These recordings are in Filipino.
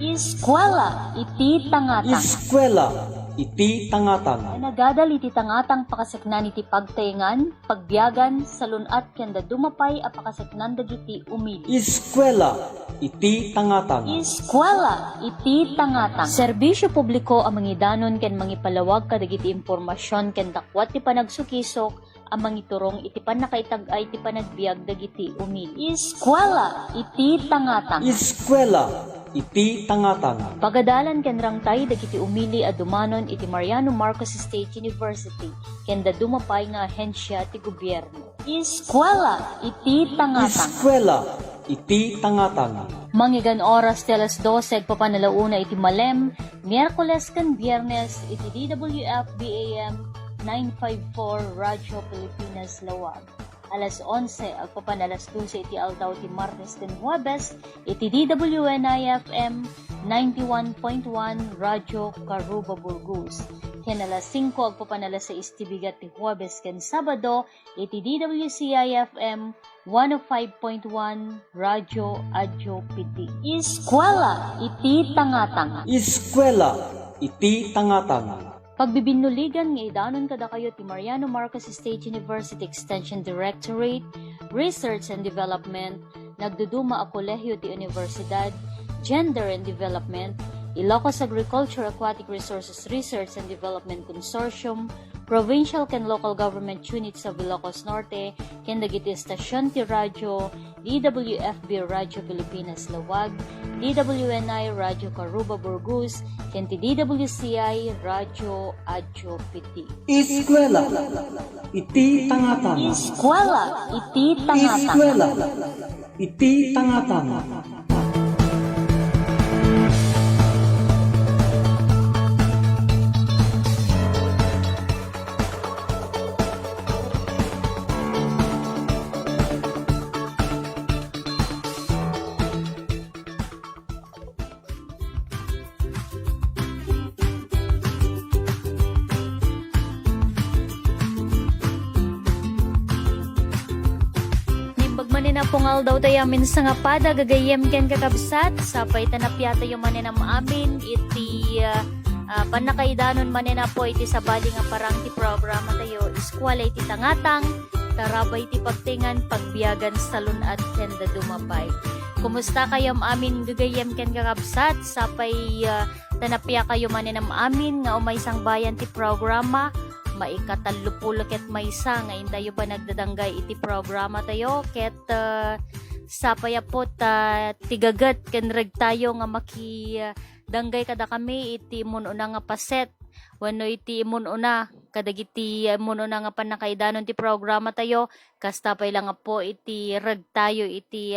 Eskwela iti tangatang. Eskwela iti tangatang. Nagadal iti tangatang pakasaknan iti pagtayengan, pagbiyagan, salunat kenda dumapay a pakasaknan dagiti umili. Eskwela iti tangatang. Eskwela iti tangatang. Serbisyo publiko ang mangidanon ken mangipalawag kadagiti impormasyon ken dakwat ti panagsukisok ang mangiturong iti panakaitag-ay ti panagbiag dagiti umili. Eskwela iti tangatang. Eskwela iti tangatang. Pagadalan ken rangtay dagiti umili a dumanon iti Mariano Marcos State University ken da dumapay nga ahensya ti gobyerno. Eskwela iti tangatang. Eskwela iti tangatang. Manggigan oras ti alas 12 papanalauna iti Malem, Miyerkules ken Biyernes iti DWF BAM 954 Radyo Pilipinas Lawag. Alas 11 agpapan alas 12 iti aldaw ti Martes ken Huwebes iti DWNI FM 91.1 Radyo Karuba Burgos. Ken alas 5 agpapan alas 6 ti bigat ti Huwebes ken Sabado iti DWCI FM 105.1 Radyo Adyo Piti. Eskwela iti tangatang. Eskwela iti tangatang. Pagbibinuligan nga idanon kada kayo ti Mariano Marcos State University Extension Directorate, Research and Development, nagduduma a kolehyo ti Universidad, Gender and Development, Ilocos Agriculture Aquatic Resources Research and Development Consortium, Provincial ken Local Government Units of Ilocos Norte, ken dagiti estasyon ti radyo, DWFB Radyo Pilipinas Lawag, DWNI Radyo Karuba Burgos, ken ti DWCI Radyo Adyo Piti. Eskwela iti tangatang. Eskwela iti tangatang. Eskwela iti tangatang. Manina pungal daw tayo amin sa nga pada gagayem ken kakabsat sapay tanapya tayo manina amin iti panakaidanon manina po iti sabali nga parang ti programa tayo eskwela iti tangatang tarabay ti pagtingan pagbiyagan salun at ken da dumapay. Kumusta kayo amin gagayem ken kakabsat sapay tanapya kayo manina amin nga umay sang bayan ti programa maikatallupulo ket maysa nga indayo pa nagdadanggay iti programa tayo ket sapayapot tigagat ken reg tayo nga maki danggay kada kami iti imununa nga paset wenno iti imununa kadagiti imununa nga panakaidanon ti programa tayo kastapay lang nga po iti reg tayo iti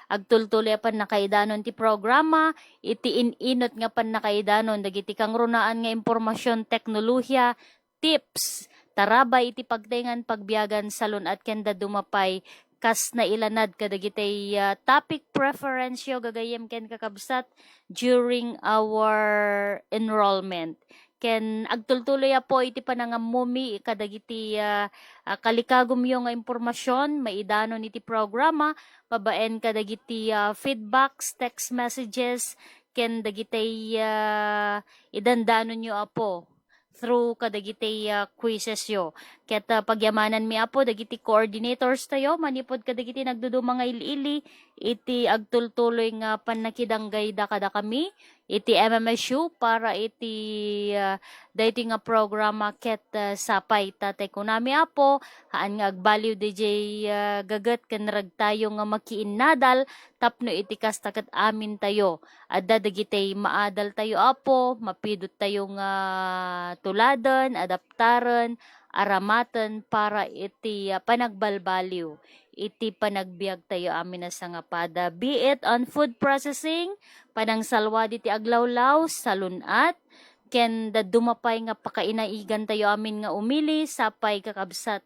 agtultuloy a panakaidanon ti programa iti ininot nga panakaidanon dagiti kang runaan nga impormasyon teknolohiya tips, tarabay iti pagtingan pagbiyagan salon at kenda dumapay kas na ilanad kadagitay topic preference yo gagayem ken kakabsat during our enrollment. Ken agtultuloy po iti panangamumi kadagiti kalikagom yo nga impormasyon maidanon iti programa babaen kadagiti feedbacks, text messages ken dagitay idandanon yo apo through kadagiti quizzes yo. Ket pagyamanan mi apo dagiti coordinators tayo manipod kadagiti nagduduma nga ili iti agtultuloy nga panakidanggay da kada kami iti MMSU para iti dayti nga programa ket sapay tatay kunami apo haan nga agbaliw DJ gagat ken rag tayo nga makiinnadal tapno iti kasta ket amin tayo adda dagiti maadal tayo apo mapidot tayo nga tuladen adaptaren aramaten para iti panagbalbaliw iti panagbiag tayo amin na sa nga pada be it on food processing panang salwa iti aglawlaw salunat ken da dumapay nga pakainaigan tayo amin nga umili sapay kakabsat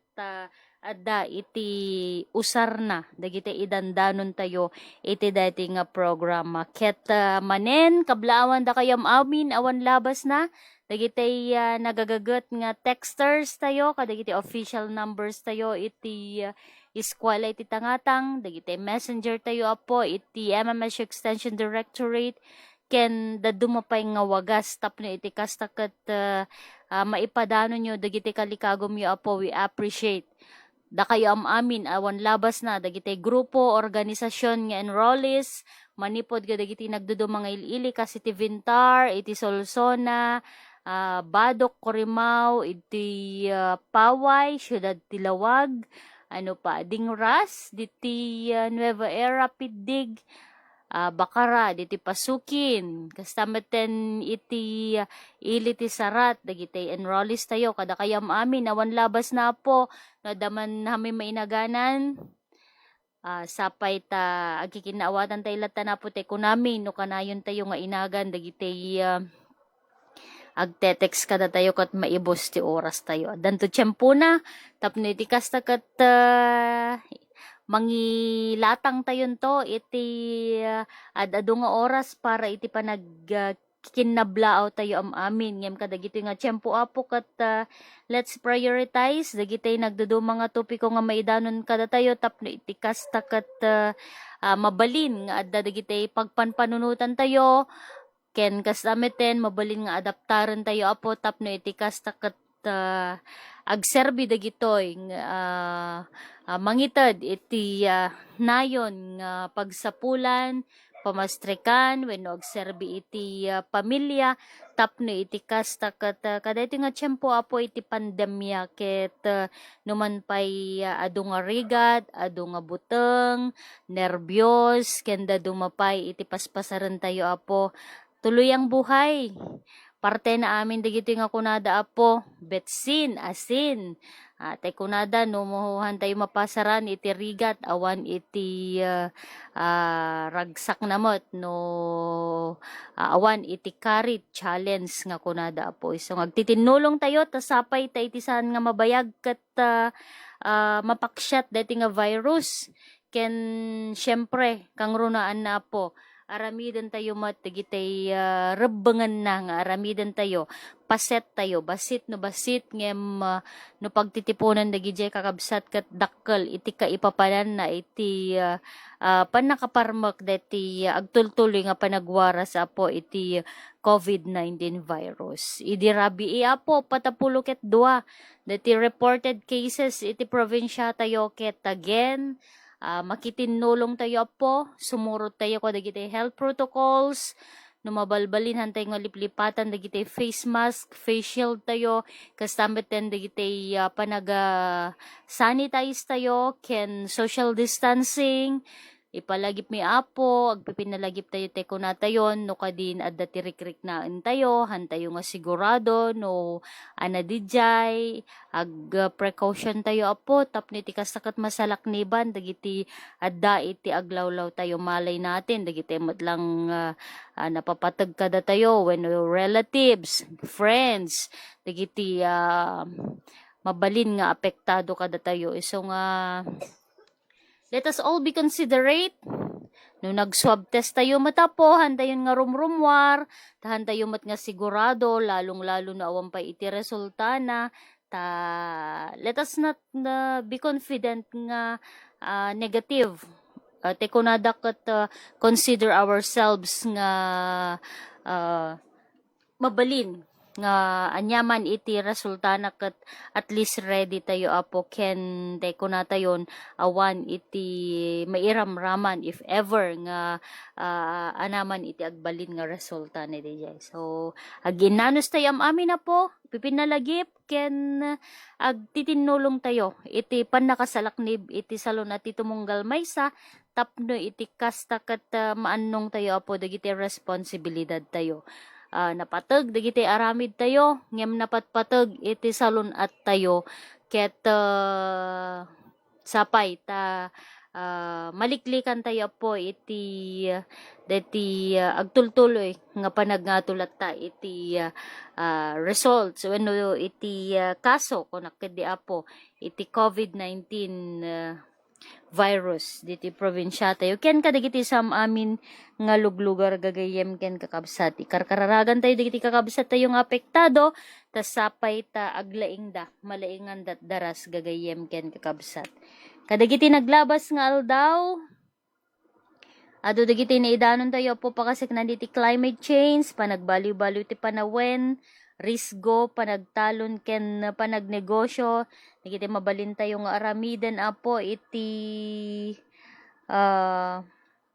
adda iti usar na dagiti idandanon tayo iti dati nga programa ket manen kablawan da kayam amin awan labas na dagiti nagagagot nga texters tayo kadagiti official numbers tayo iti eskwela iti tangatang, dagiti messenger tayo apo, iti MMS Extension Directorate, ken dadumapay nga wagas tapno iti kastaket maipadano nyo dagiti kalikagom yo apo, we appreciate. Da kayo amin awan labas na dagiti grupo, organisasyon nga enrollees, manipod ga dagiti nagdudo mga ilili kasi iti Vintar, iti Solsona, Badok, Corimao, iti Paway, Syudad Tilawag, ano pa, Dingras, diti Nueva Era, Pidig, Bakara, diti Pasukin, kastameten iti ili ti Sarat, dagiti enrollees tayo, kada kayam amin, awan labas na po, no daman hami mainaganan, sapay ta, agkikinaawatan tayo lata na po teko namin, no kanayon tayo nga inagan, dagiti agte-text kada tayo kat maibos ti oras tayo. Danto tiyempo na, tapno iti kasta kat mangilatang tayon to, iti adado nga oras para iti panag kinablao tayo amin. Ngem kadagito nga tiyempo apo kat let's prioritize, dagitay nagdudo mga topiko nga maidanon kada tayo, tapno iti kasta kat mabalin nga adda dagitay pagpanpanunutan tayo, ken kastameten mabalin nga adaptaran tayo apo tapno iti kasta ket agserbi dagitoy mangited iti nayon nga pagsapulan, pamastrekan wenno agserbi iti pamilya tapno iti kasta ket kadayto nga tiyempo apo iti pandemya ket numan pay adu nga rigat, adu nga buteng, nerbyos, ken dumapay iti paspasaran tayo apo. Tuloy ang buhay. Parte na amin dagito nga kunada apo, betsin, asin. Tay kunada no mohuhan tayo mapasaran iti rigat awan iti ragsak namot no awan iti karit challenge nga kunada apo. So agtitinulong tayo tasapay ta iti saan nga mabayag ket mapaksyat dati nga virus. Ken syempre kang runaan na po aramidan tayo matigitay rebengan na nga aramidan tayo paset tayo basit no basit ngem no pagtitipunan dagiti kakabsat ket dakkel iti kaipapanan na iti panakaparmak dati agtultuloy nga panagwaras apo iti COVID-19 virus. Idi rabi apo patapulo ket 2 dati reported cases iti probinsya tayo ket again makitinulong tayo po, sumurot tayo ko dagiti health protocols, numabalbalin hantay nga liplipatan dagiti face mask, face shield tayo, kastameten dagiti sanitize tayo, ken social distancing, ipalagip mi apo, agpipinalagip tayo teko na tayon, no kadin adda tirik-rik na tayo, hantayo nga sigurado, no anadijay, precaution tayo apo, tapno iti kasakat masalakniban, dagiti adda iti aglawlaw tayo malay natin, dagiti matlang napapatag kada tayo, when relatives, friends, dagiti mabalin nga apektado kada tayo, iso nga let us all be considerate. No nag-swab test tayo matapo, hantayon nga rumrumwar, hantayon mat nga sigurado, lalong-lalo na awan pa iti resulta na, let us not be confident nga negative. Teko na dakat consider ourselves nga mabalin nga anyaman iti resulta na ket at least ready tayo apo ken teko na tayon awan iti mairamraman if ever nga anaman iti agbalin nga resulta ni DJ. So aginanos tayo amin na po pipinalagip ken agtitinulong tayo iti panakasalaknib iti salon at iti tumunggal maysa tapno iti kasta ket maannong tayo apo dagiti responsibilidad tayo. Napatag dagiti aramid tayo ngem napatpatag iti salon at tayo ket sapay ta maliklikan tayo po iti deti agtultuloy nga panagnatulat ta iti results wenno iti kaso kunak di apo iti COVID-19 virus diti probinsya tayo ken kadagiti sam amin nga luglugar gagayem ken kakabsat ikarkararagan tayo dagiti kakabsat tayo nga apektado tas sapay ta aglaing da malaingan dat daras gagayem ken kakabsat Kadagiti naglabas nga aldaw, ado dagiti naidanon tayo po pakasik nanditi climate change, panagbaliw-baliw ti panawen, risgo, panagtalon ken panagnegosyo, dagiti mabalin tayo nga aramidan apo iti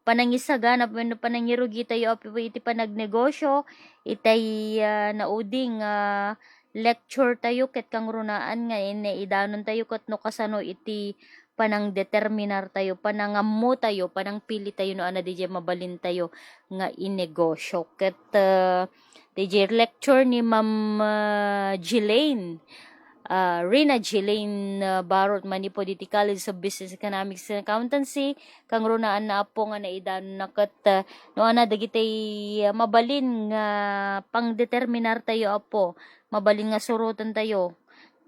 panangisagan wenno panangirugi tayo apo iti panagnegosyo, itay nauding lecture tayo ket kang runaan nga idanon tayo ket no kasano iti panang determinar tayo, panangammo tayo, panang pili tayo no ana DJ mabalin tayo nga inegosyo. Ket DJ lecture ni Ma'am Ghislaine, Rina Ghislaine Barot manipo diti College of Business Economics and Accountancy, kang runaan na apo nga naidan na ket no ana dagiti mabalin nga pangdeterminar tayo apo, mabalin nga surutan tayo.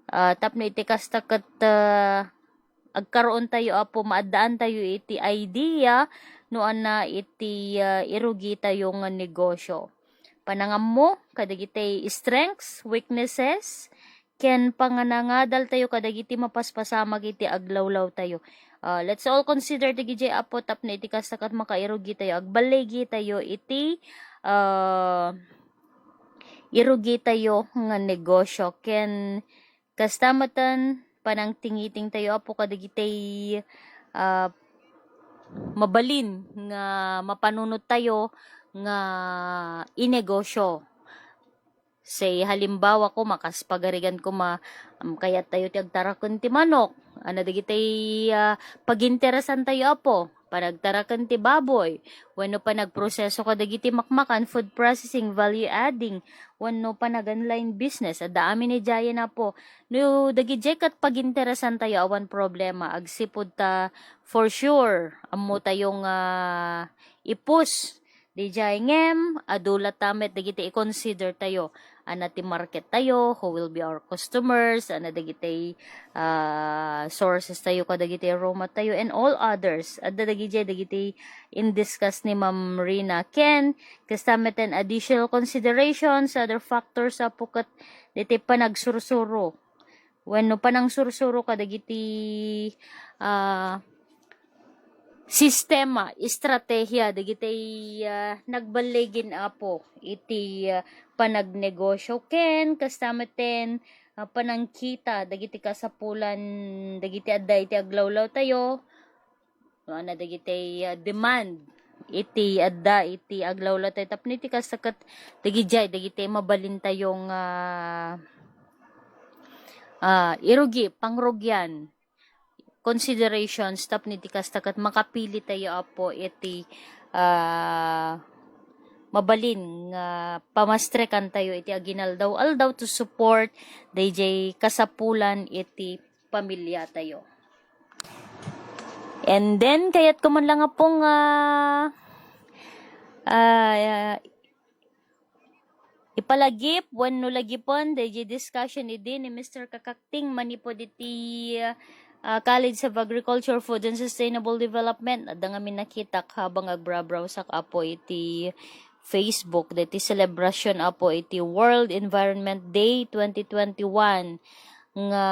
Tapno iti kasta ket agkaroon tayo apo maadaan tayo iti idea no ana iti irugi tayo nga negosyo. Panangammo kadagiti strengths, weaknesses, ken panganangadal tayo kadagiti mapaspasamag iti aglawlaw tayo. Let's all consider ti gijay apo tapno iti kastakat makairugi tayo, agbalegi tayo iti irugi tayo nga negosyo. Ken kastamatan panang tingiting tayo apo kadagitay mabalin nga mapanunot tayo nga inegosyo. Say halimbawa ko makas pagarigan ko kayat tayo ti agtarakon ti manok, ana dagitay paginteresan tayo apo panagtarakan ti baboy, wenno panagproseso kadagiti makmakan, food processing, value adding, wenno panaganline business, adda amin ni jaya na po. No dagiti kat paginteresan tayo awan problema, agsipod ta for sure ammo tayong ipus di jay ngem adulat tamet dagiti i-consider tayo ana ti market tayo, who will be our customers, ana dagiti sources tayo kadagiti raw mat tayo and all others. Adda dagiti in discuss ni Ma'am Rina Ken kastameten additional considerations, other factors sa pukat diti panagsursuro. Wenno panang sursuro kadagiti sistema, estratehiya dagiti nagbaligin apo iti panagnegosyo ken kastameten panangkita dagiti kasapulan dagiti adda iti aglawlaw tayo ana dagiti demand iti adda iti aglawlaw tayo tapno iti kasakat dagiti mabalin tayong irugi pangrugyan considerations tapno iti kastakat makapili tayo apo iti mabalin nga pamastrekan tayo iti aginaldaw-aldaw to support DJ kasapulan iti pamilya tayo. And then kayat ko man lang pong ipalagip wenno lagipon DJ discussion idi ni Mr. Kakakting manipod iti College of Agriculture, Food and Sustainable Development. Adda nga minakita habang agbrowsak apo iti Facebook diti celebration apo iti World Environment Day 2021 nga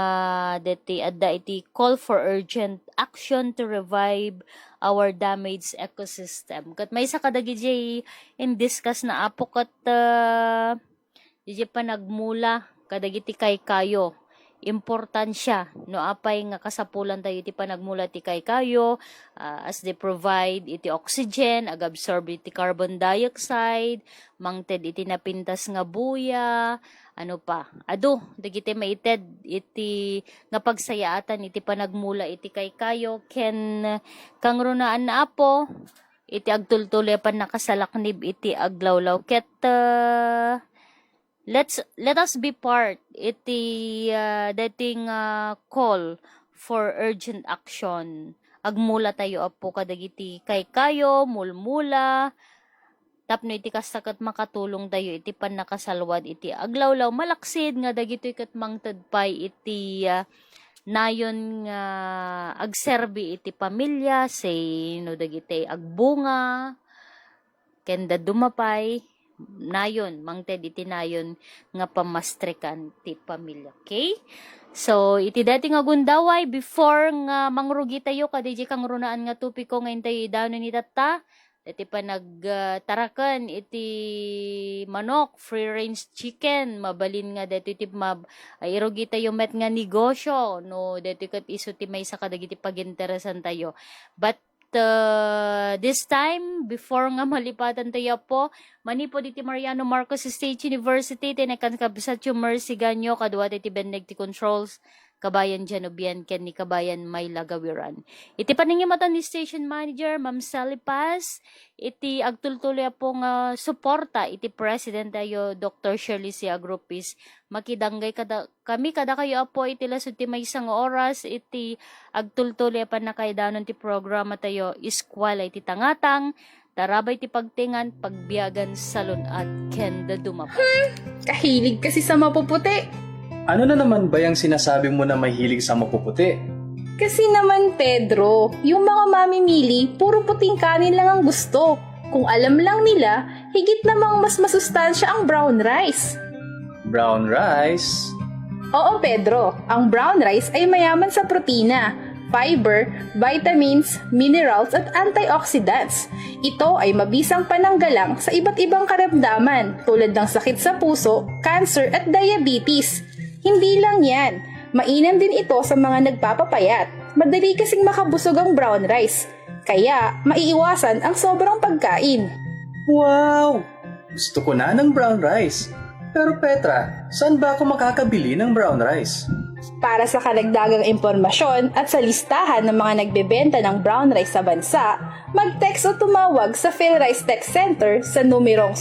diti adda iti call for urgent action to revive our damaged ecosystem. Kat may sa kadagiti in discuss na apo kat panagmula kadagiti kay kayo importansya no apay nga kasapulan tayo iti panagmula ti kay kayo as they provide iti oxygen, agabsorb iti carbon dioxide, mangted iti napintas nga buya, ano pa dagiti maited iti nga pagsayaatan iti panagmula iti kay kayo ken kang runaan na apo iti agtultuloy pan nakasalaknib iti aglawlaw ket let us be part iti dating call for urgent action. Agmula tayo apo kadagiti kay kayo mulmula tapno iti kastakat makatulong tayo iti pannakasalwad iti aglawlaw malaksid nga dagitoy ket mangtedpay iti nayon nga agserbi iti pamilya say no dagiti agbunga ken dumapay nayon, mangted iti nayon nga pamastrekan ti pamilya. Okay? So, iti dati nga gundaway, before nga mangrugi tayo, kadiji kang runaan nga tupiko ngayon tayo idano ni tata, iti pa nagtarakan iti manok, free range chicken, mabalin nga dito iti irugi tayo met nga negosyo, no, dito kat iso ti may sa kadagiti pag-interesan tayo. But this time, before nga malipatan tayo po, manipod iti Mariano Marcos State University, tinakan kabisat yung Mercy Ganyo, kadwa iti Beneg ti Controls, Kabayan Janubian, ken ni Kabayan may lagawiran. Iti paningimatan ni Station Manager, Ma'am Sally Paz, iti agtultuloy po nga suporta, iti President tayo, Dr. Shirley C. Agrupis, makidanggay kami kada kayo po iti lasod ti may isang oras, iti agtultuloy pa na kaidanon ti programa tayo, iskwala iti tangatang, tarabay ti pagtingan, pagbiyagan, salon at kenda dumapay. Kahilig kasi sa mapuputi. Ano na naman ba yung sinasabi mo na mahilig sa mapuputi? Kasi naman, Pedro, yung mga mamimili, puro puting kanin lang ang gusto. Kung alam lang nila, higit namang mas masustansya ang brown rice. Brown rice? Oo, Pedro, ang brown rice ay mayaman sa protina, fiber, vitamins, minerals at antioxidants. Ito ay mabisang pananggalang sa iba't ibang karamdaman tulad ng sakit sa puso, cancer at diabetes. Hindi lang yan, mainam din ito sa mga nagpapapayat. Madali kasing makabusog ang brown rice, kaya maiiwasan ang sobrang pagkain. Wow! Gusto ko na ng brown rice. Pero Petra, saan ba ako makakabili ng brown rice? Para sa karagdagang impormasyon at sa listahan ng mga nagbebenta ng brown rice sa bansa, mag-text o tumawag sa PhilRice Tech Center sa numerong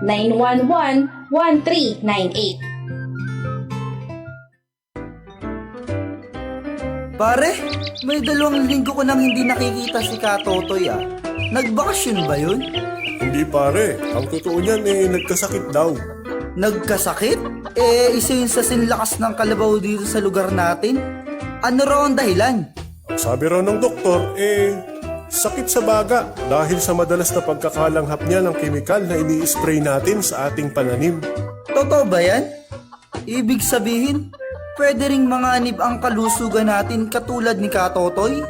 0920-911-1398. Pare, may 2 linggo ko nang hindi nakikita si Katotoy ah. Nagbakasyon ba yun? Hindi pare, ang totoo niyan nagkasakit daw. Nagkasakit? Isa yun sa sinlakas ng kalabaw dito sa lugar natin. Ano raw ang dahilan? Sabi raw ng doktor, sakit sa baga dahil sa madalas na pagkakalanghap niya ng kemikal na ini-spray natin sa ating pananim. Totoo ba yan? Ibig sabihin, pwede ring manganib ang kalusugan natin katulad ni Katotoy?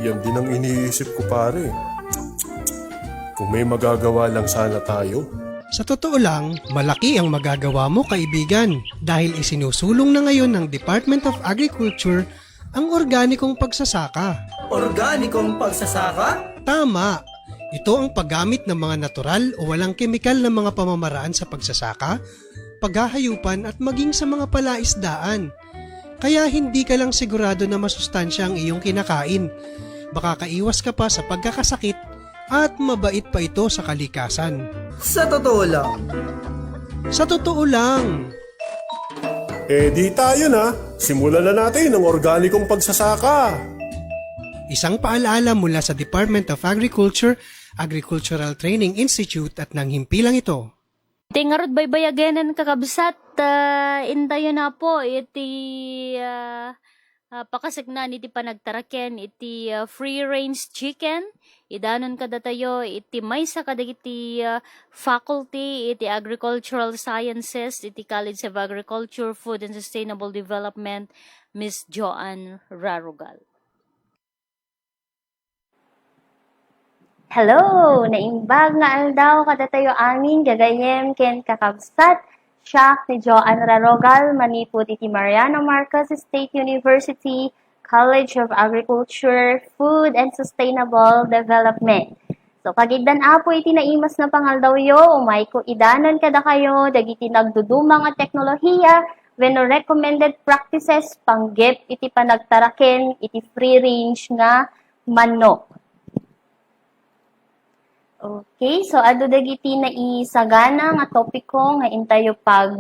Yan din ang iniisip ko pare. Kung may magagawa lang sana tayo. Sa totoo lang, malaki ang magagawa mo kaibigan dahil isinusulong na ngayon ng Department of Agriculture ang organikong pagsasaka. Organikong pagsasaka? Tama! Ito ang paggamit ng mga natural o walang kemikal na mga pamamaraan sa pagsasaka, paghahayupan at maging sa mga palaisdaan. Kaya hindi ka lang sigurado na masustansya ang iyong kinakain. Baka kaiwas ka pa sa pagkakasakit at mabait pa ito sa kalikasan. Sa totoo lang. Sa totoo lang. Di tayo na. Simulan na natin ang organikong pagsasaka. Isang paalala mula sa Department of Agriculture, Agricultural Training Institute at ng himpilang ito. Iti nga rod baybayaganan kakabsat, intayo na po, iti pakasagnan iti panagtaraken, iti free range chicken, idanon kada tayo, iti maysa kadagiti faculty, iti agricultural sciences, iti College of Agriculture, Food and Sustainable Development, Miss Joanne Rarugal. Hello! Naimbag nga aldaw kada tayo amin gagayem ken kakabsat siya ni Joanne Rarogal manipud iti Mariano Marcos State University College of Agriculture, Food and Sustainable Development. So kagigdan apo iti naimas na pangaldaw yo umay ko idanon kada kayo dagiti nagdudumang at teknolohiya wenno recommended practices panggep iti panagtaraken iti free range nga manok. Okay, so ado dagiti na isagana nga topiko nga intayo pag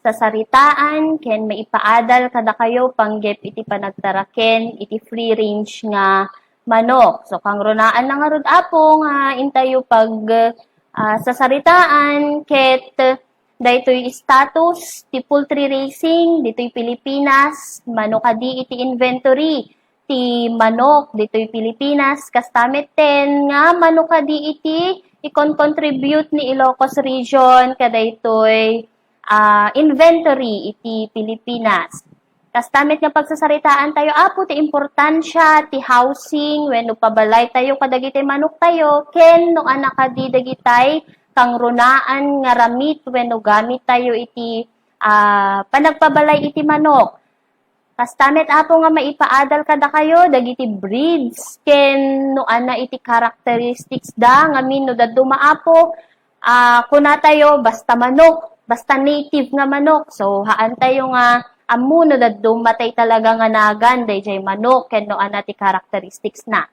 sasaritaan ken maipaadal kada kayo panggep iti panagtaraken iti free range nga manok. So kang runaan na nga rod apo nga intayo pag sasaritaan ket daytoy status ti poultry racing ditoy Pilipinas manokadi iti inventory ti manok ditoy Pilipinas kastamet ten nga manokadi iti ikon-contribute ni Ilocos Region kadaytoy inventory iti Pilipinas. Kastamit nga pagsasaritaan tayo, apo ti importansya ti housing, wenno pabalay tayo kadagiti manok tayo, ken no anak kadi dagitay kang runaan nga ramit wenno gamit tayo iti panagpabalay iti manok. Kastamit apo nga maipaadal kada kayo dagiti breeds ken no ana iti characteristics da ngamin no dadto maapo kuna tayo basta manok, basta native nga manok. So haan tayo nga ammo no dadto matay talaga nga nagan dayjay manok ken no ana ti characteristics na.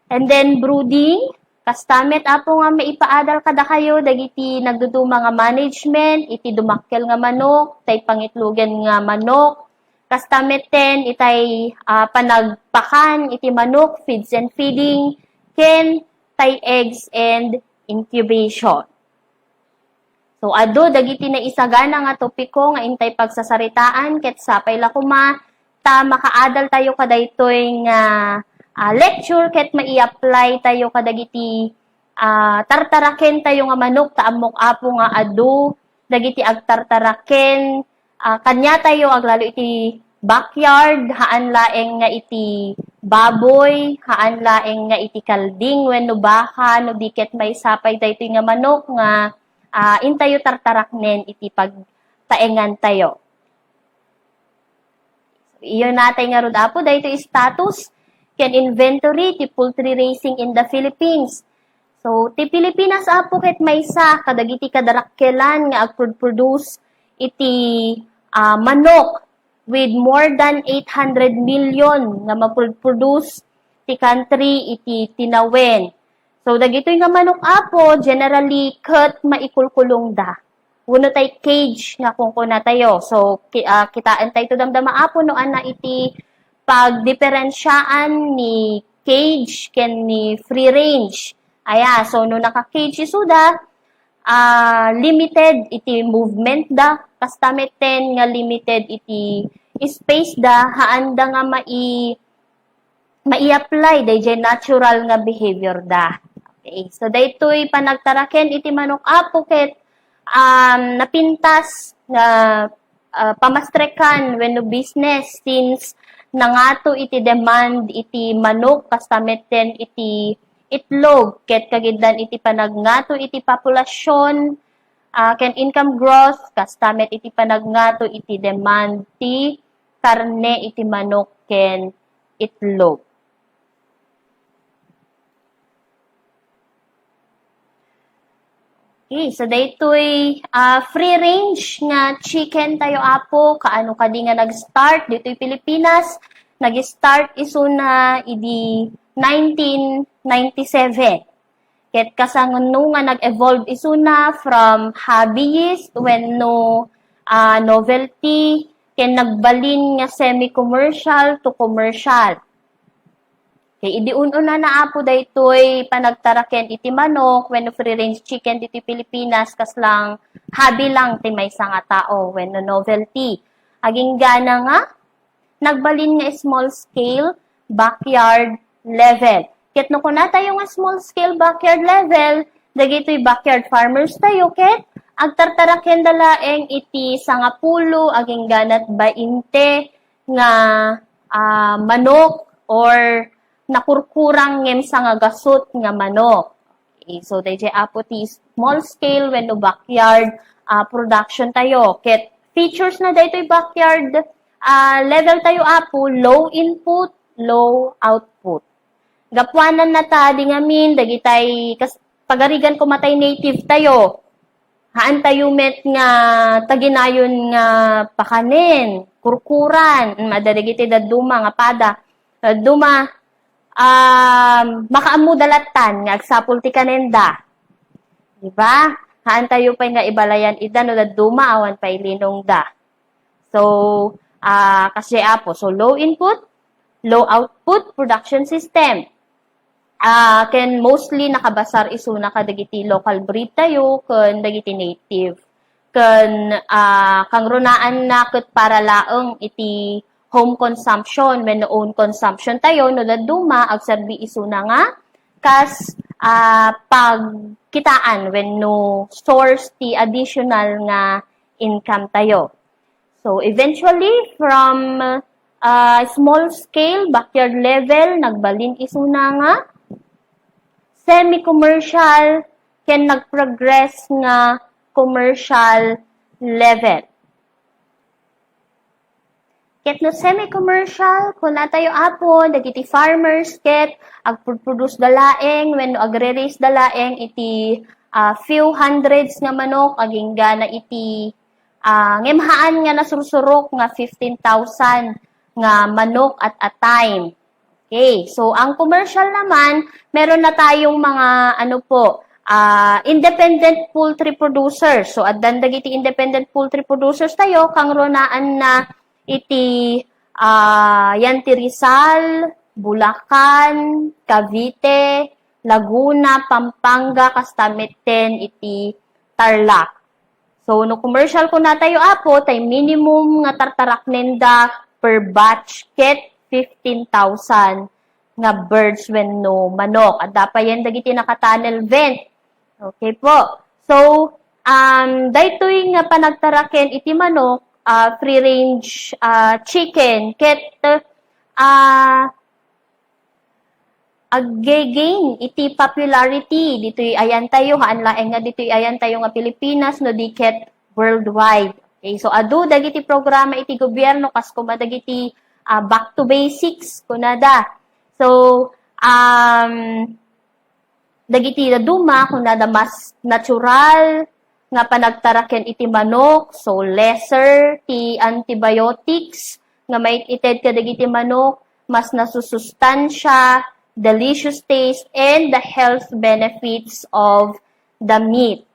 And then brooding, kastamit apo nga maipaadal kada kayo dagiti nagduduma nga management iti dumakkel nga manok, tay pangitlugen nga manok. Kastamit ten itay panagpakan iti manok, feeds and feeding, ken tay eggs and incubation. So ado dagiti na isagana nga topiko nga intay pagsasaritaan ket sapay la kuma ta makaadal tayo kadaytoy nga lecture ket mai-apply tayo kadagiti tartaraken tayo nga manok ta amok apo nga adu dagiti agtartaraken kanya tayo aglalo iti backyard haan laeng nga iti baboy haan laeng nga iti kalding wenno baka no diket may sapay daytoy nga manok nga intayo tartaraknen iti pagtaengan tayo. Iyon natay nga rod apo daytoy status ken inventory ti poultry raising in the Philippines. So ti Pilipinas apo ket maysa kadagiti kadarakkelan nga agproduce iti manok with more than 800 million nga maproduce ti country iti tinawen. So, dagitoy nga manok apo, generally, cut maikulkulong da. Uno tay cage nga kung kuna tayo. So, kitaan tayo to damdama apo no ana iti pagdiferensyaan ni cage ken ni free range. Aya, so no naka-cage isuda, limited iti movement da, kastamit ten nga limited iti space da, haanda nga mai-apply dayjay natural nga behavior da. Okay. So, daytoy panagtaraken iti manok apo ket napintas na pamastrekan wenno business since nangato iti demand iti manok kastameten iti itlog ket kagiddan iti panagnato iti populasyon ken income growth kastamet iti panagnato iti demand ti karne iti manok ken itlog. Okay, so daytoy free range nga chicken tayo apo kaano kadi nga nag-start ditoy Pilipinas, nag-start isuna idi 1997. Ket kasanguno nga nag-evolve isuna from hobbyist wenno novelty ken nagbalin nga semi-commercial to commercial. Okay, idi una na apo daytoy panagtaraken iti manok wenno free range chicken dito Pilipinas kaslang hobby lang ti maysa nga tao wenno novelty. Aging gana nga nagbalin nga small scale backyard level. Ket no kuna tayo nga small scale backyard level, dagitoy backyard farmers tayo ket agtartaraken dalaeng iti 10 aging ganat 20 nga manok or nakurkurang ngem sa nga gasot nga manok. Okay, so dayjay apo ti small scale wenno backyard production tayo. Ket features na daytoy backyard level tayo apo, low input, low output. Gapuanan na ta di ngamin dagitay pagarigan ko matay native tayo. Haan tayo met nga taginayon nga pakanen, kurkuran, madadagiti daduma nga pada. Duma makaamu dalatan nga agsapul ti kanenda. Diba? Haan tayo pa nga ibalayan ida no daduma awan pa ilinong da. So, kasi apo. So, low input, low output production system. Ken mostly nakabasar isuna kadagiti local breed tayo ken dagiti native. Ken kang runaan na ket para laeng iti home consumption when own consumption tayo no daduma agserbi isuna nga kas pagkitaan when no source ti additional nga income tayo. So eventually from small scale backyard level nagbalin isuna nga semi-commercial ken nagprogress nga commercial level. Ket no semi-commercial, kung tayo apon, dagiti farmers, ket agproduce dalaeng, when agre-raise dalaeng, iti few hundreds nga manok, aging gana iti ngemhaan nga nasursurok nga 15,000 nga manok at a time. Okay, so ang commercial naman, meron na tayong mga independent poultry producers. So at dagiti independent poultry producers tayo, kang ronaan na iti yan ti Rizal, Bulacan, Cavite, Laguna, Pampanga, Castameten, iti Tarlac. So no commercial ko na tayo apo, tay minimum nga tartarak nenda per batch ket 15,000 nga birds when no manok. At dapat yan dagiti naka-tunnel vent. Okay po. So, daytoy nga panagtaraken iti manok, free range chicken ket ag-gain iti popularity ditoy ayan tayo laeng nga ditoy ayan tayo nga Pilipinas no di ket worldwide. Okay, so adu dagiti programa iti gobyerno kas kuma dagiti back to basics kunada. So dagiti duma kunada mas natural nga panagtaraken iti manok, so lesser ti antibiotics nga may ited kadagiti manok, mas nasusustansya, delicious taste, and the health benefits of the meat.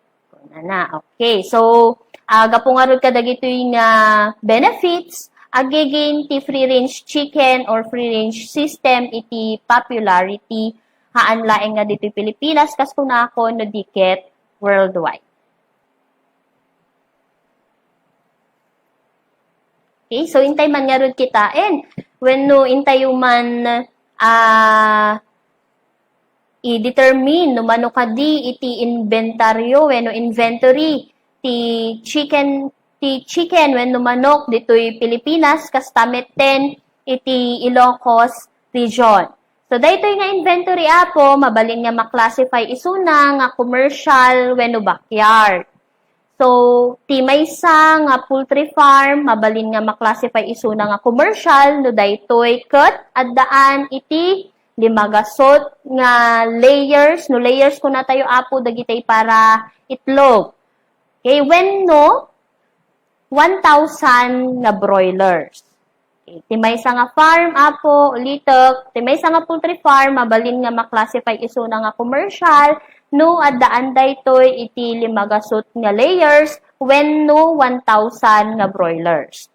Okay, so gapungarod kadagiti nga benefits, agiging ti free-range chicken or free-range system iti popularity haan laeng nga dito Pilipinas kas kunako no diket worldwide. Okay, so intay man nga rod kita. And when no intay man i-determine no mano kadi iti inventaryo when no inventory ti chicken when no manok ditoy Pilipinas kastameten iti Ilocos region. So daytoy nga inventory apo mabalin nga maklasify isuna nga commercial when no backyard. So, ti maysa nga poultry farm, mabalin nga maklasify isuna nga commercial, no daytoy ket addaan iti limagasot nga layers, no layers ko na tayo apo dagitay para itlog. Okay, when no 1,000 nga broilers. Okay, ti maysa nga farm apo ulitok, ti maysa nga poultry farm, mabalin nga maklasify isuna nga commercial, no addaan daytoy iti limagasot nga layers when no 1,000 nga broilers.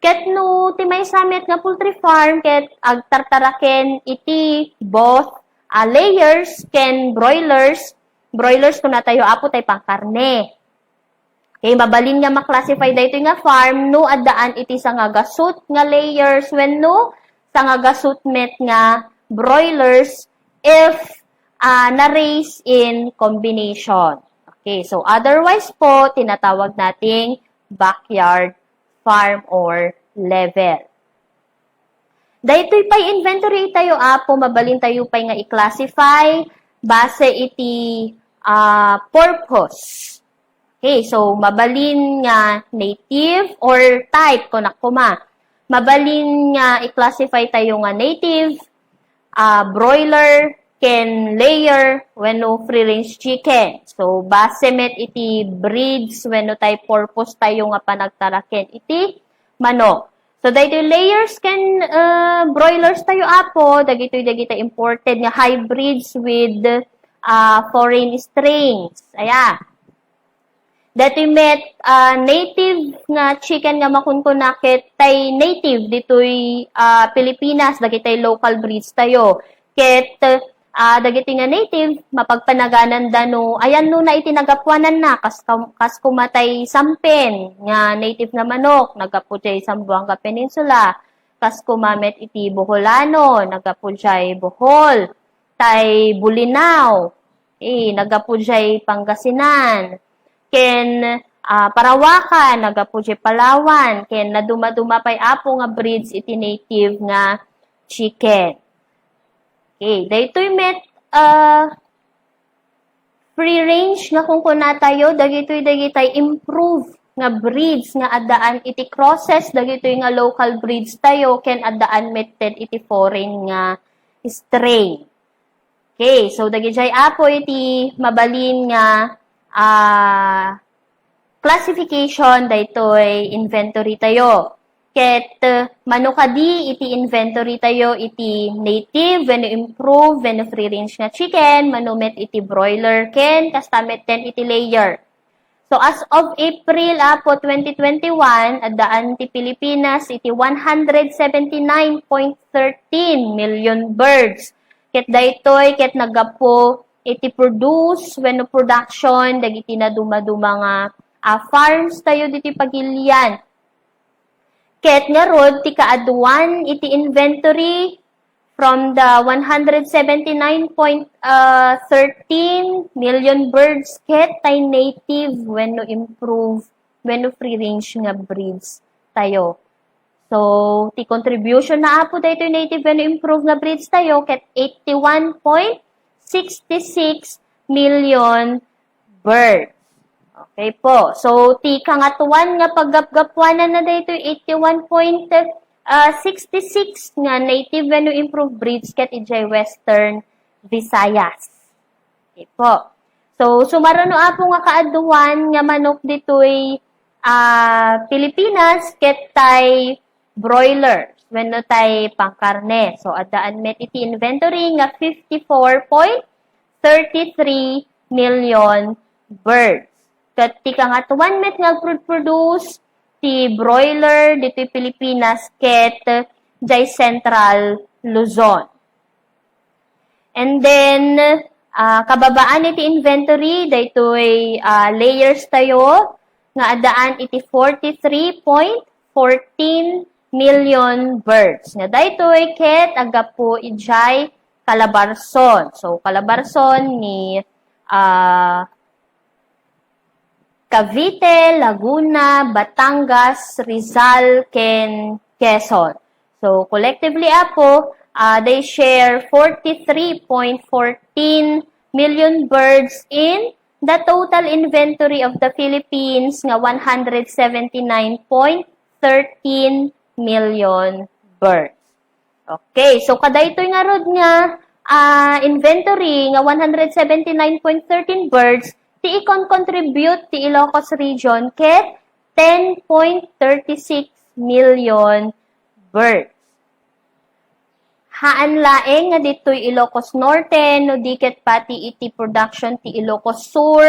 Ket no ti maysa met nga poultry farm ket agtartaraken iti both layers ken broilers kun tayo apo tay pangkarne. Okay, mabalin nga maklasify daytoy nga farm no addaan iti sa nga gasot nga layers when no sa nga gasot met nga broilers if na-raise in combination. Okay, so otherwise po, tinatawag nating backyard farm or level. Daytoy pay inventory tayo apo, mabalin tayo pay nga i-classify base iti purpose. Okay, so mabalin nga native or type kung nakuma. Mabalin nga i-classify tayo nga native, broiler, ken layer wenno free-range chicken. So, base met iti breeds wenno tay purpose tayo nga panagtaraken iti manok. So, daytoy layers ken broilers tayo apo, dagitoy imported nga hybrids with foreign strains. Aya. Daytoy met native nga chicken nga makunkunakit tay native ditoy Pilipinas, dagitoy local breeds tayo. Ket dagiti nga native, mapagpanaganan dano, ayan no na itinagapwanan na, kas kumatay sampen, nga native nga manok, nagapudjay Zamboanga Peninsula, kas kumamet iti Boholano, nagapudjay Bohol, tay Bulinaw, nagapujay Pangasinan. Ken Parawakan, nagapujay Palawan. Ken naduma-duma pay apo nga breeds iti native nga chicken. Okay, daytoy met free range nga kung kuna tayo, dagitoy improve nga breeds nga addaan iti crosses, dagitoy nga local breeds tayo, ken addaan meted iti foreign nga strain. Okay, so dagitoy apo iti mabalin nga classification daytoy inventory tayo. Ket manukadi iti inventory tayo iti native, wenno improve, wenno free range nga chicken, manumet iti broiler, ken kastamet ten iti layer. So as of April 2021, addaan ti Pilipinas iti 179.13 million birds. Ket daytoy ket nagapo iti produce wenno production dagiti na duma-duma nga farms tayo diti pagilian. Ket nga rod ti kaaduan iti inventory from the 179.13 million birds ket tay native wenno improve wenno free range nga breeds tayo. So ti contribution na apo daytoy native wenno improve nga breeds tayo ket 81.66 million birds. Okay po. So, ti kangatuan nga paggapgapwanan na dito 81.66 nga native wenno improved breeds ket ijay Western Visayas. Okay po. So, sumaruno apo nga kaaduan nga manok ditoy Pilipinas ket tay broilers wenno tay pangkarne. So, addaan met iti inventory nga 54.33 million birds. Kat ti kangatuan met nga produce ti broiler dito'y Pilipinas ket jay Central Luzon. And then kababaan iti inventory daytoy layers tayo nga addaan iti 43.14 million birds. Nga daytoy ket agapo ijay Calabarzon. So Calabarzon ni Cavite, Laguna, Batangas, Rizal, ken Quezon. So, collectively apo, they share 43.14 million birds in the total inventory of the Philippines nga 179.13 million birds. Okay, so kadaytoy nga rod nga inventory nga 179.13 birds, ti ikon contribute ti Ilocos Region ket 10.36 million birds. Haan laeng nga ditoy Ilocos Norte, no diket pati iti production ti Ilocos Sur,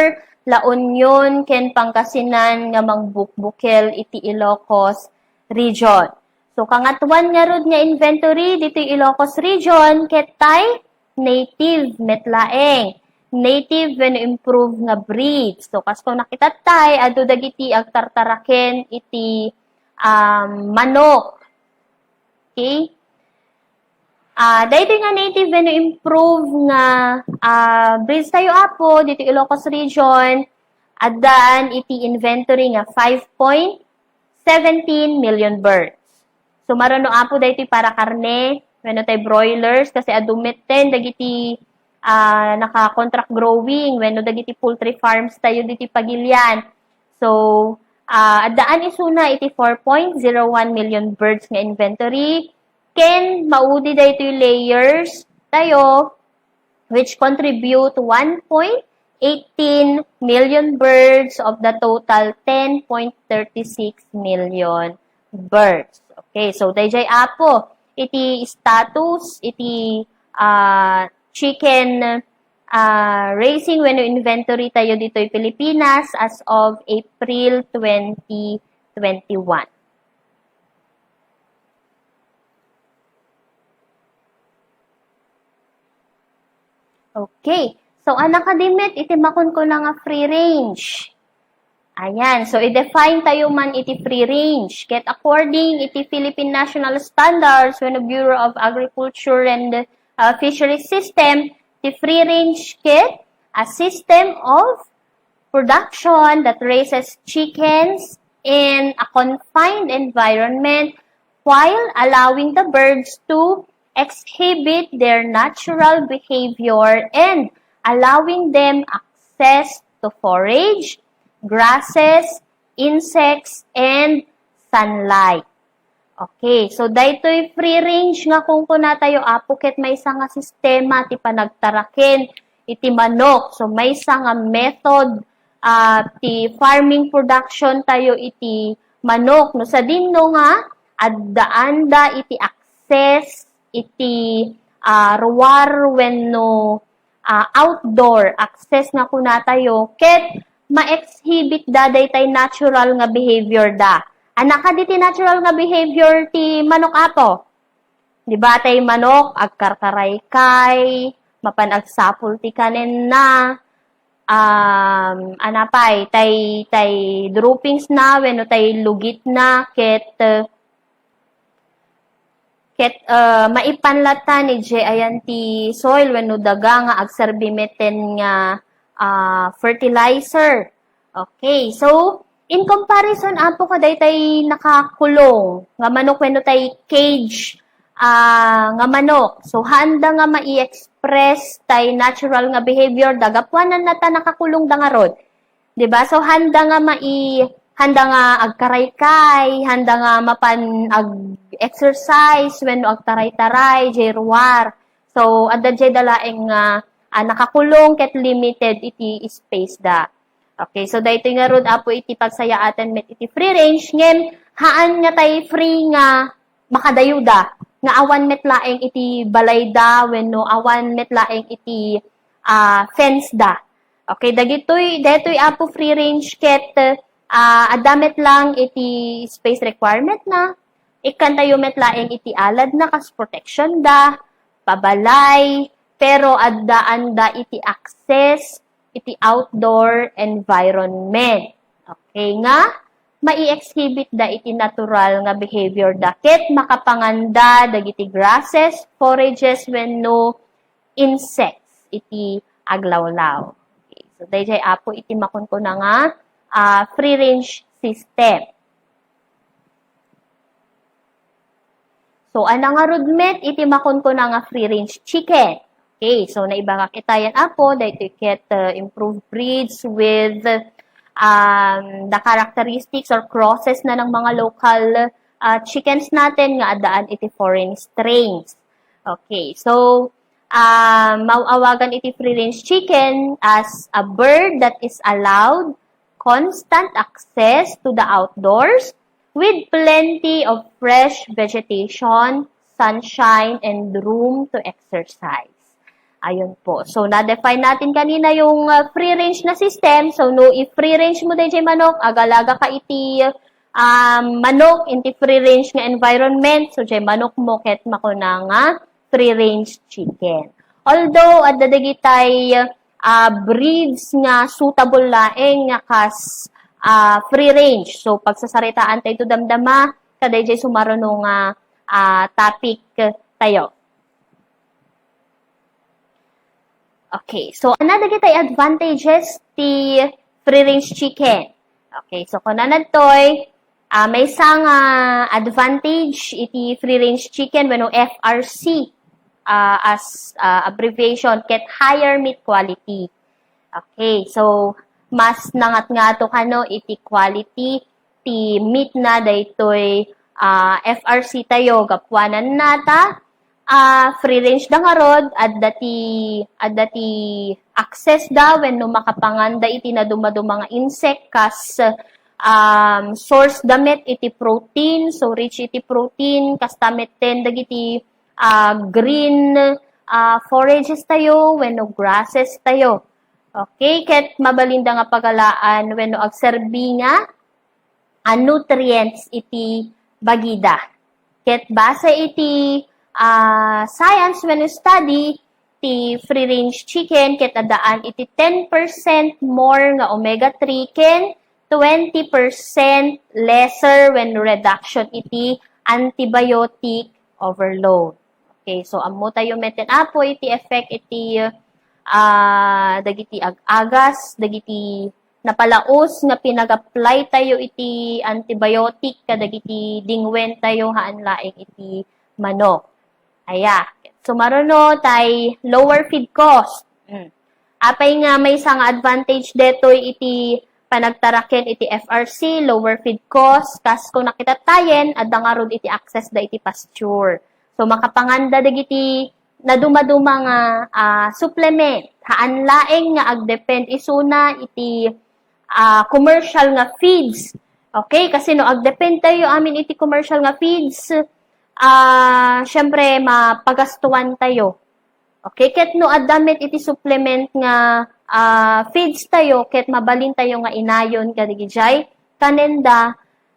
La Union, ken Pangasinan nga mangbukbukel iti Ilocos Region. So kangatuan nga rod nga inventory ditoy Ilocos Region ket tay native metlaeng. Native and improved nga breeds. So, kasko nakita tay, ado dagiti agtartaraken iti manok. Okay? Dahito nga native and improved nga breeds tayo apo, dito Ilocos Region, addaan iti inventory nga 5.17 million birds. So, marono apo dahito para karne, wano tayo broilers, kasi adumiten dagiti naka-contract growing, when dagiti poultry farms tayo diti pagilian. So, addaan isuna iti 4.01 million birds nga inventory. Ken maudi dayto yung layers tayo, which contribute 1.18 million birds of the total 10.36 million birds. Okay, so dayjay apo, iti status, iti chicken raising when inventory tayo dito'y Pilipinas as of April 2021. Okay. So, anakadimit, itimakon ko na nga free range. Ayan. So, i-define tayo man iti free range. Ket according iti Philippine National Standards when the Bureau of Agriculture and Fisheries System, the free range ket a system of production that raises chickens in a confined environment while allowing the birds to exhibit their natural behavior and allowing them access to forage, grasses, insects, and sunlight. Okay, so daytoy free range nga kung kuna tayo apuket may isa nga sistema ti panagtaraken iti manok. So may isa nga method ti farming production tayo iti manok. No sa dinno nga addaan da iti access iti ruwar wenno outdoor access nga kuna tayo ket ma-exhibit da daytay natural nga behavior da. Anak ka ti natural nga behavior ti manok apo. Di ba tay manok agkarkaray kay, mapanagsapul ti kanen na, anapay tay droppings na wenno tay lugit na ket maipanlatan ni ayan ti soil wenno daga nga agserbimeten nga fertilizer. Okay, so in comparison, apo ka daytay nakakulong nga manok wenno tay cage nga manok. So handa nga mai-express tay natural nga behavior dagapuanan nata nakakulong da nga rod. 'Di ba? So handa nga agkaraykay, handa nga mapan ag-exercise wenno agtaray-taray jay ruwar. So adda jay dalaeng nakakulong ket limited iti space da. Okay, so dayto nga rod apo iti pagsayaaten met iti free range ngem haan nga tay free nga makadayuda nga awan met laeng iti balay da wenno awan met laeng iti fence da. Okay, daytoy apo free range ket adamet lang iti space requirement na ikan tayo met laeng iti alad na kas protection da pabalay pero addaan da iti access iti outdoor environment. Okay nga, mai-exhibit da iti natural nga behavior da ket makapanganda dagiti grasses, forages wenno insects iti aglawlaw. Okay, so dayjay apo iti makunkuna nga free range system. So ana nga rudmet iti makunkuna nga free range chicken. Okay, so naiba kita yan apo, dahil to get improved breeds with the characteristics or crosses na ng mga local chickens natin nga adaan iti foreign strains. Okay, so mauawagan iti free-range chicken as a bird that is allowed constant access to the outdoors with plenty of fresh vegetation, sunshine, and room to exercise. Ayun po. So, na-define natin kanina yung free-range na system. So, no, if free-range mo din manok, agalaga ka iti manok, iti free-range nga environment. So, jay manok mo, ket makuna nga free-range chicken. Although, at dadagitay breeds nga suitable laeng nga kas free-range. So, pagsasaritaan tayo damdama, kaday jay sumaruno nga topic tayo. Okay, so another kitay advantages ti free-range chicken. Okay, so kung nanatoy, may isang advantage iti free-range chicken when FRC as abbreviation, get higher meat quality. Okay, so mas nangat nga to kano iti quality ti meat na daytoy FRC tayo gapwanan nata free range da nga rod at dati access da when no makapanganda iti na dumaduma nga insect kas source damit iti protein, so rich iti protein kas tamet ten dagiti green forages tayo when no grasses tayo. Okay, ket mabalinda nga pagalaan when no agserbi nga nutrients iti bagida. Ket base iti science when you study ti free-range chicken ket adaan iti 10% more nga omega-3 ken 20% lesser when reduction iti antibiotic overload. Okay, so ammo tayo meten apo iti effect iti dagiti ag-agas, dagiti napalaos nga pinag-apply tayo iti antibiotic kadagiti dingwen tayo haan laeng iti manok. Aya, sumaruno tay lower feed cost. Apay nga may isang advantage detoy iti panagtaraken iti FRC, lower feed cost, kas kung nakita tayen, adda nga rod iti access da iti pasture. So makapanganda dagiti na dumaduma nga supplement, haan laeng nga agdepend isuna iti commercial nga feeds. Okay, kasi no agdepend tayo amin iti commercial nga feeds, syempre mapagastuan tayo. Okay, ket no adamit iti supplement nga feeds tayo, ket mabalin tayo nga inayon kadigijay kanenda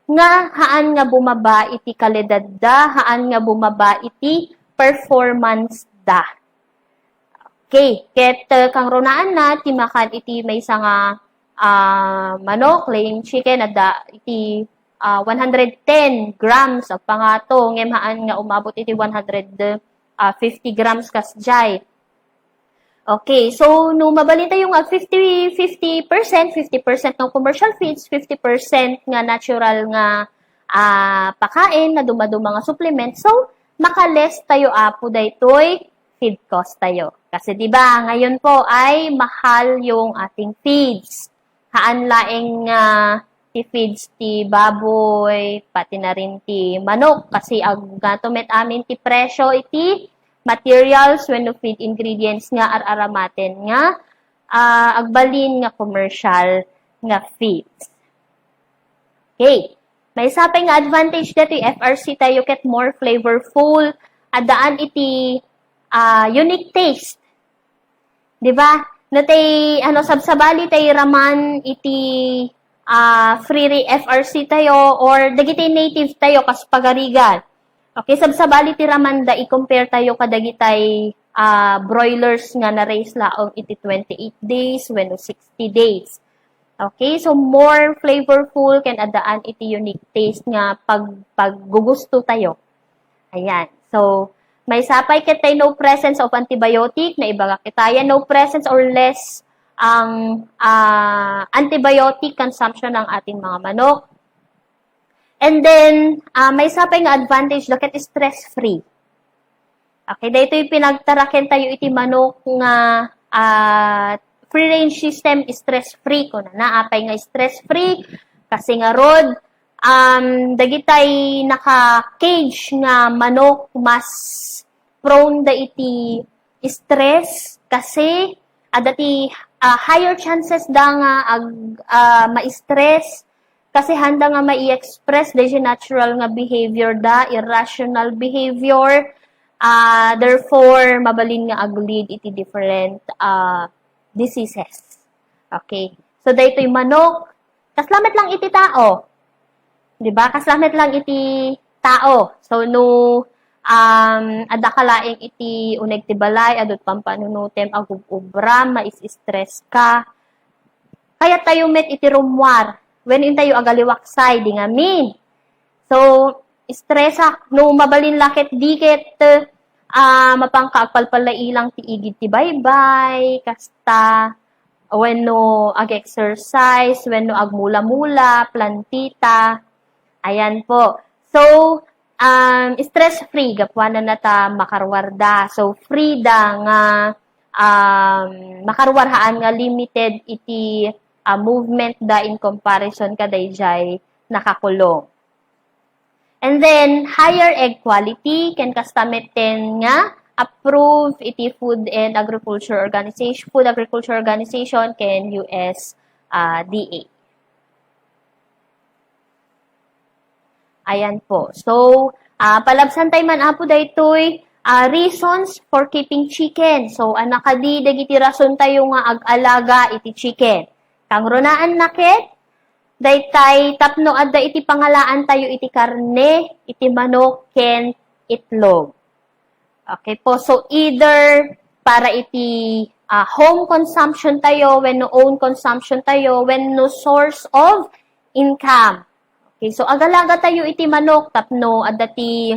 nga haan nga bumaba iti kalidad da, haan nga bumaba iti performance da. Okay, ket kang runaan na timakan iti may nga manok, laying chicken ada iti 110 grams of pangato, ngem haan nga umabot iti 150 grams kasjay. Okay, so no mabalin tayo nga 50% ng commercial feeds, 50% nga natural nga pakain na dumaduma nga supplement. So makaless tayo apo daytoy feed cost tayo. Kasi 'di ba, ngayon po ay mahal yung ating feeds. Haan laeng ti feeds ti baboy, pati na rin ti manok kasi ag gatomet amin ti presyo iti materials wenno feed ingredients nga araramaten nga agbalin nga commercial nga feeds. Okay. May sapay nga advantage dito FRC tayo ket more flavorful, adaan iti unique taste. 'Di ba? No tay sabsabali tay raman iti free FRC tayo or dagiti native tayo kas pagarigan. Okay, sabsabali ti ramanda i-compare tayo kadagitay broilers nga na-raise laong iti 28 days wenno 60 days. Okay, so more flavorful ken adaan iti unique taste nga paggugusto tayo. Ayan. So may sapay ketay no presence of antibiotic na ibaga kitayan no presence or less ang antibiotic consumption ng ating mga manok. And then, may sapay nga advantage daket stress-free. Okay, dito yung pinagtaraken tayo iti manok nga free-range system stress-free ko na naapay nga stress-free kasi nga rod dagitay naka-cage nga manok mas prone da iti stress kasi adati higher chances da nga ma-stress kasi handa nga ma-i-express dahil natural nga behavior da, irrational behavior, therefore, mabalin nga ag-lead iti different diseases. Okay. So, dahito yung manok, kaslamet lang iti tao. Diba? Kaslamet lang iti tao. So, no, adakalaing iti uneg ti balay, adot pampanunutem, agububra, mais-stress ka. Kaya tayo met iti rumwar. When in tayo agaliwaksay, di nga min. So, stressa, no mabalin lakit dikit, mapangkaagpalpala ilang ti igid ti baybay, kasta, when no ag-exercise, when no agmula-mula, plantita, ayan po. So, stress-free, gapwanan na ta makarwarda. So, free da nga, makarwarhaan nga limited iti movement da in comparison kadayjay nakakulong. And then, higher egg quality can kastameten nga approve iti Food and Agriculture Organization can USDA. Ayan po. So, palabsan tayo man apo daytoy reasons for keeping chicken. So, anakadi dagiti rason tayo nga ag-alaga iti chicken. Kang runaan nakit, daytay tapno adda iti pangalaan tayo iti karne, iti manok, ken itlog. Okay po, so either para iti home consumption tayo, when no own consumption tayo, when no source of income. Okay, so agalaga tayo iti manok, tapno adda ti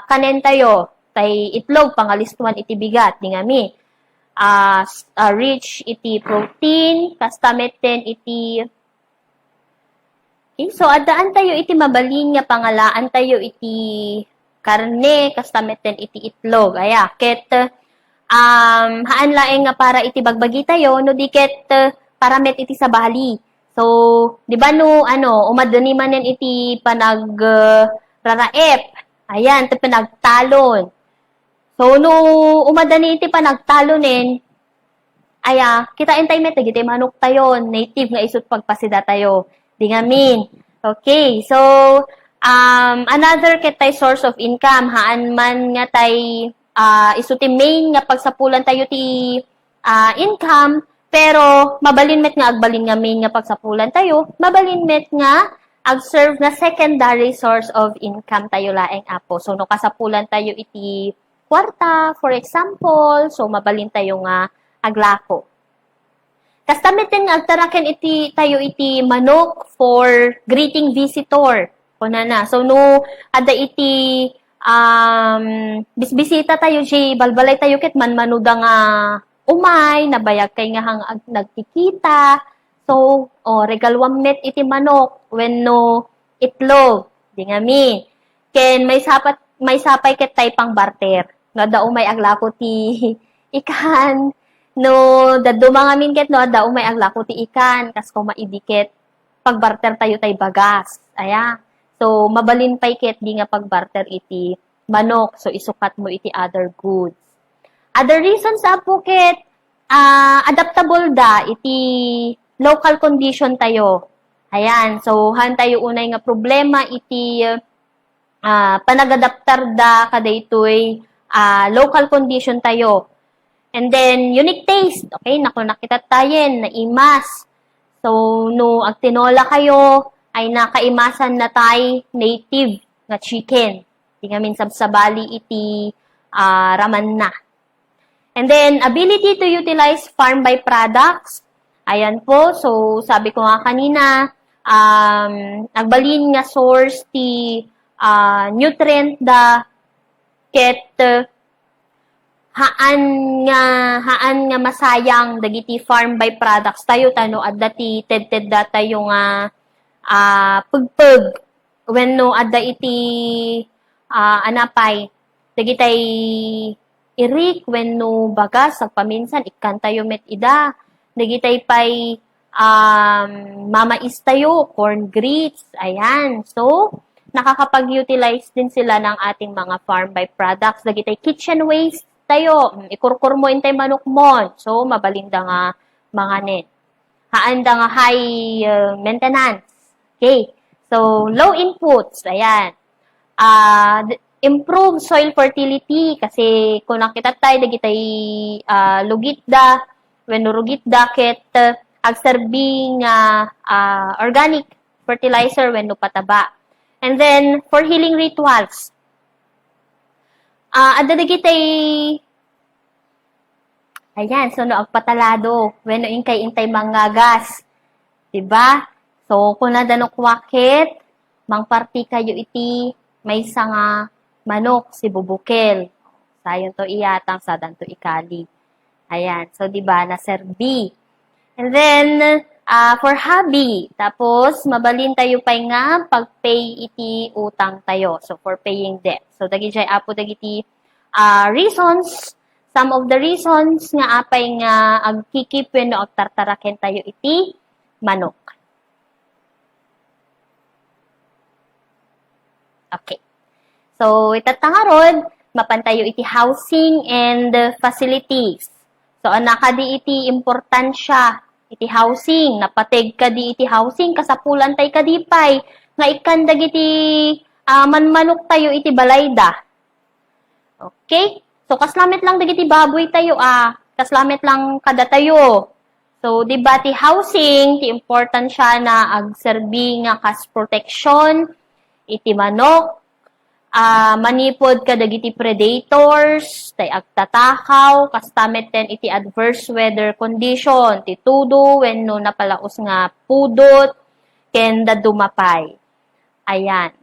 kanen tayo, tay itlog, pangalistuan iti bigat, di nga mi. rich iti protein, kastameten iti okay, so adaan tayo iti mabalin nga pangalaan tayo iti karne, kastameten iti itlog. Aya, ket haan laeng nga para iti bagbagi tayo no diket para met iti sabali. So, di ba no umadani manen iti panag raraep. Ayan, iti panagtalon. So, no umadani iti panagtalonen, aya, kita intay met iti manok tayo, native nga isut pagpasida tayo. Di nga min. Okay, so another ketay source of income, haan man nga tay isuti main nga pagsapulan tayo ti income, pero mabalin met nga agbalin nga main nga pagsapulan tayo, mabalin met nga ag-serve na secondary source of income tayo laeng apo. So no kasapulan tayo iti kwarta, for example, so mabalin tayo nga aglako. Kastameten nga agtaraken iti tayo iti manok for greeting visitor. Kunana. So no ada iti bisbisita tayo si balbalay tayo ket manmanuda nga umay nabayag kay nga hang nagkikita. So regalwam met iti manok wenno itlog. Di nga mi. Ken may sapay ket tay pang barter. Nga dao may aglako ti ikan. No, daddo mga minket no, dao may aglako ti ikan, kas ko maidikit, pagbarter tayo tay bagas. Aya. So, mabalin pay ket di nga pagbarter iti manok. So, isukat mo iti other goods. Other reasons apo ket, adaptable da iti local condition tayo. Ayan. So, han tayo unay nga problema iti panagadaptar da kadaytoy local condition tayo. And then, unique taste. Okay, nakita tayen, naimas. So, no, agtinola kayo, ay nakaimasan na tay native nga chicken. Di nga min sabsabali iti raman na. And then, ability to utilize farm byproducts. Ayan po, so sabi ko nga kanina, nagbalin nga source ti nutrient da ket haan nga masayang dagiti farm byproducts tayo tano adda ti ted da tayo nga pagpeg wenno adda iti anapay dagitay irik wenno bagas agpaminsan ikkan tayo met ida dagitay pay mamais tayo corn grits ayan so nakakapag-utilize din sila ng ating mga farm byproducts dagitay kitchen waste tayo, ikurkur mo intay manok mo. So, mabalinda nga mga net. Haanda nga high maintenance. Okay. So, low inputs. Ayan. Improve soil fertility. Kasi, kung nakita tayo, dagitay lugit da, when rugit da, ket agserbing organic fertilizer when pataba. And then, for healing rituals. Adda dagitay ayan, so no agpatalado wenno inkay intay manggagas. Diba? So kun nadanok wakit, mangparti kayo iti maysa nga manok si bubukel. Sayon to iyatang sadan to ikali. Ayan, so diba naserbi. And then for hobby, tapos mabalin tayo pay nga pagpay iti utang tayo. So for paying debt. So dagiti apo dagiti reasons, some of the reasons nga apay nga agkikip wenno agtartaraken tayo iti manok. Okay. So itatangarod mapantayo iti housing and facilities. So anakadi iti importansya iti housing, napateg kadi iti housing kasapulan tay kadipay nga ikan dagiti manmanok tayo iti balayda. Okay? So, kaslamit lang dagiti baboy tayo, kaslamit lang kada tayo. So, di ba ti housing, ti important siya na agserbi nga kas protection, iti manok, manipod ka dagiti predators, tay agtatakaw, kastamet ten iti adverse weather condition, ti tudo, wenno napalaos nga pudot, kenda dumapay. Ayan.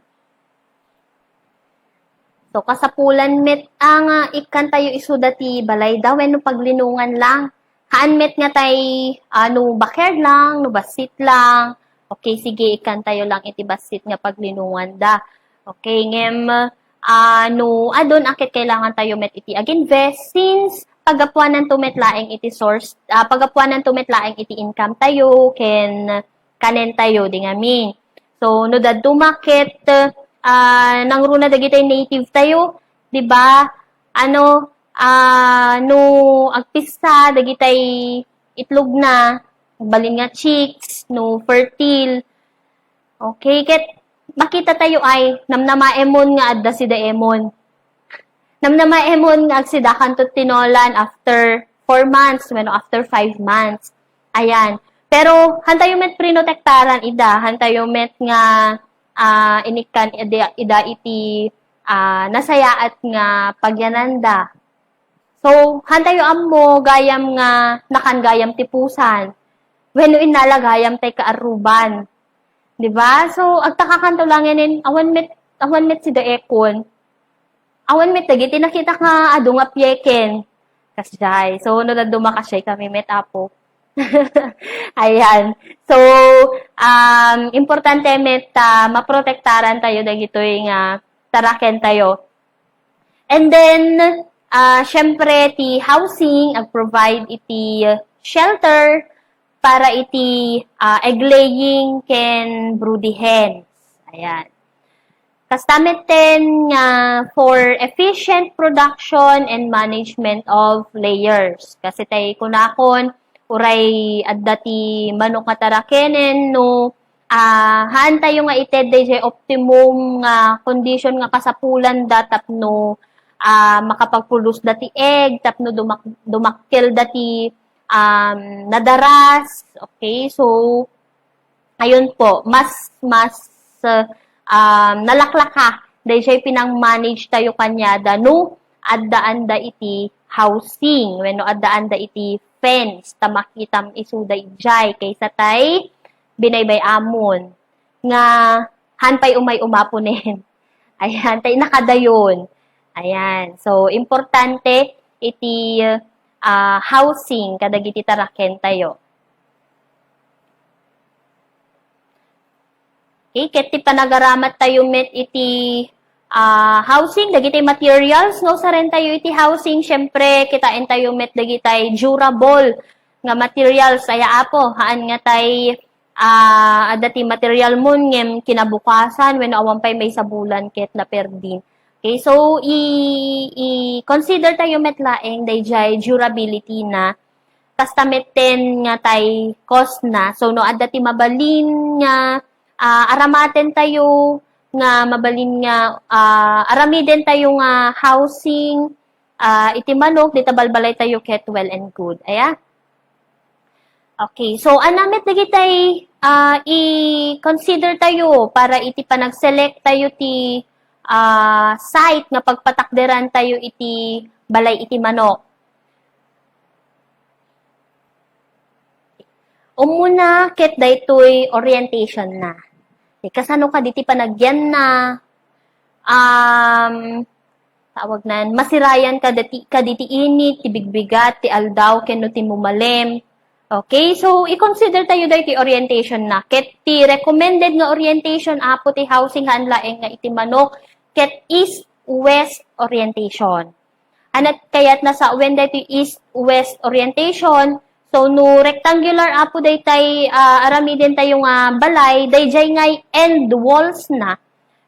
So, kasapulan met ang ikan tayo isuda ti balay daw, no paglinungan lang. Haan met nga tay, no bakerd lang, no basit lang. Okay, sige, ikan tayo lang iti basit nga paglinungan da. Okay, ngem, no, adon akit kailangan tayo met iti aginvest since pagapuanan to met laeng iti source, pagapuanan to met laeng iti income tayo, kanen tayo, di ngamin. So, no dadto market, nang runa dagitay native tayo, di ba? No agpista dagitay itlog na, balin nga chicks, no fertile. Okay, ket makita tayo ay namnamaemon nga adda si daemon. Namnamaemon nga agsida kantot tinolan after 4 months, bueno after 5 months. Ayan. Pero hantayo met prinotektaran ida, hantayo met nga inikan ida iti nasayaat nga pagyananda. So, hantayo ammo gayam nga nakan gayam tipusan. Wenno inala gayam tay kaaruban. 'Di ba? So, agtakakanto lang yanin awan met si daekon. Awan met dagiti nakita nga adu nga pieken. Kasjay. So, no daduma kasay kami met apo. Ayan. So, importante met maprotektaran tayo dagitoy nga taraken tayo. And then, syempre, ti housing, ag-provide iti shelter para iti egg-laying ken broody hens. Ayan. Kastameten nga for efficient production and management of layers. Kasi tayo kunakon, uray adda ti manok nga tarakenen no haan tayo nga ited day optimum nga condition nga kasapulan da tapno makapag-produce dati egg tapno dumakkel dati nadaras. Okay, so ayun po, mas nalaklaka day pinang-manage tayo kanyada no adda-anda iti housing wenno adda-anda iti fence ta makitam isuday jay kaysa tay binaybay amon nga hanpay umay umapunen. Ayan, tay nakadayon. Ayan. So, importante iti housing kadagiti taraken tayo. Okay, ket ti panagaramat tayo met iti housing, dagitay materials, no, sa rin tayo iti housing, syempre, kitain tayo met dagitay durable nga materials, aya apo, haan nga tay, adati material mo, ngem kinabukasan, when awan pa'y may sabulan, ket na perdin. Okay, so, i-consider tayo met laeng, dayjay durability na, kastameten nga tay cost na, so, no, adati mabalin nga, aramaten tayo, nga mabalin nga aramiden tayo nga housing iti manok dita balbalay tayo ket well and good. Aya. Okay, so anamit dagitay i-consider tayo para iti panag-select tayo ti site nga pagpatakderan tayo iti balay iti manok. Umuna ket daytoy orientation na. Kasano ka diti panagyan na tawag nan masirayan ka diti init ti bigbigat ti aldaw kenno ti mumalem. Okay, so i-consider tayo diti orientation na ket ti recommended nga orientation apo ti housing hanlaeng nga iti manok ket east west orientation. Anat kayat nasa when diti east west orientation. So, no rectangular apo daytay aramiden tayo nga balay, dayjay ngay end walls na,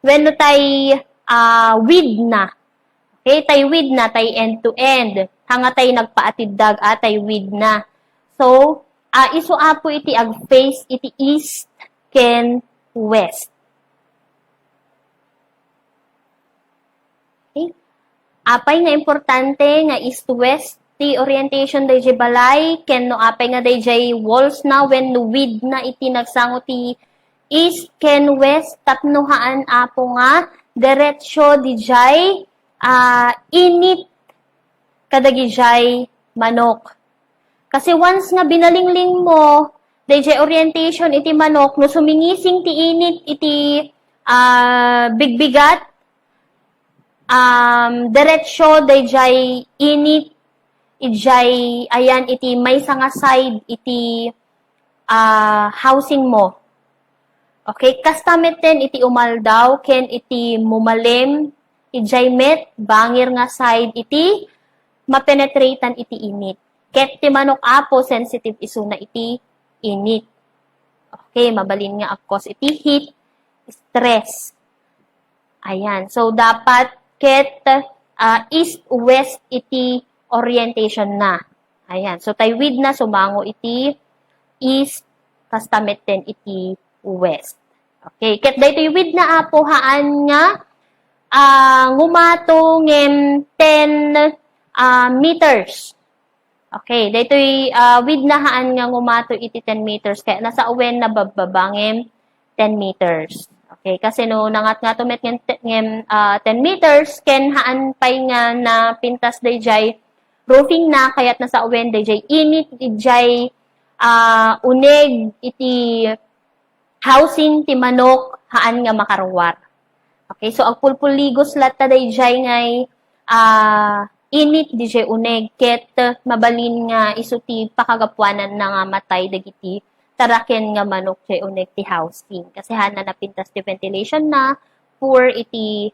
when no tay width na. Okay, tay width na, tay end to end. Hanga tay nagpaatiddag atay width na. So, iso apo iti ag face iti east ken west. Okay? Apay nga importante nga east to west ti orientation dayjay balay ken no apay nga dayjay walls na when no width na iti nagsango ti east ken west tapno haan apo nga diretsyo dijay init kadagijay manok. Kasi once nga binalingling mo dayjay orientation iti manok no sumingising ti init iti bigbigat diretsyo dayjay init ijay ayan iti may nga side iti housing mo. Okay, kastameten iti umaldaw ken iti mumalem ijay met bangir nga side iti mapenetration iti init. Ket ti manok apo sensitive isu na iti init. Okay, mabalin nga cause iti heat stress. Ayan. So dapat ket east-west iti orientation na. Ayan. So taywid na sumango iti east kastameten iti west. Okay. Ket daytoy na apo haan nga ngumato ngem 10 meters. Okay, daytoy with na haan nga ngumato iti 10 meters kaya nasa uwen na bababangem 10 meters. Okay, kasi no nangat nga tumet ngem 10 meters ken haan pay nga na pintas dayjay roofing na kaya't nasa uwen dayjay init dayjay uneg iti housing ti manok haan nga makaruwar. Okay, so ang pulpuligos latta dayjay ngay init DJ uneg ket mabalin nga isu ti pakagapuanan na nga matay dagiti taraken nga manok jay uneg ti housing kasi hana napintas ti ventilation na poor iti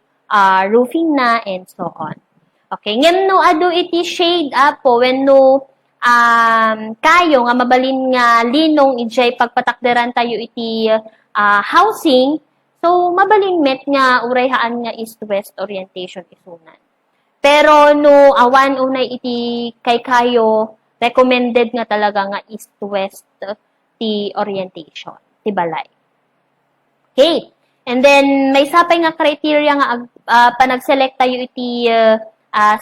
roofing na and so on. Okay, ngem no adu iti shade apo wenno kayo nga mabalin nga linong ijay pagpatakderan tayo iti housing, so mabalin met nga urayhaan nga east-west orientation isunan. Pero no awan unay iti kay kayo recommended nga talaga nga east-west ti orientation ti balay. Okay. And then may sapay nga criteria nga panag-select tayo iti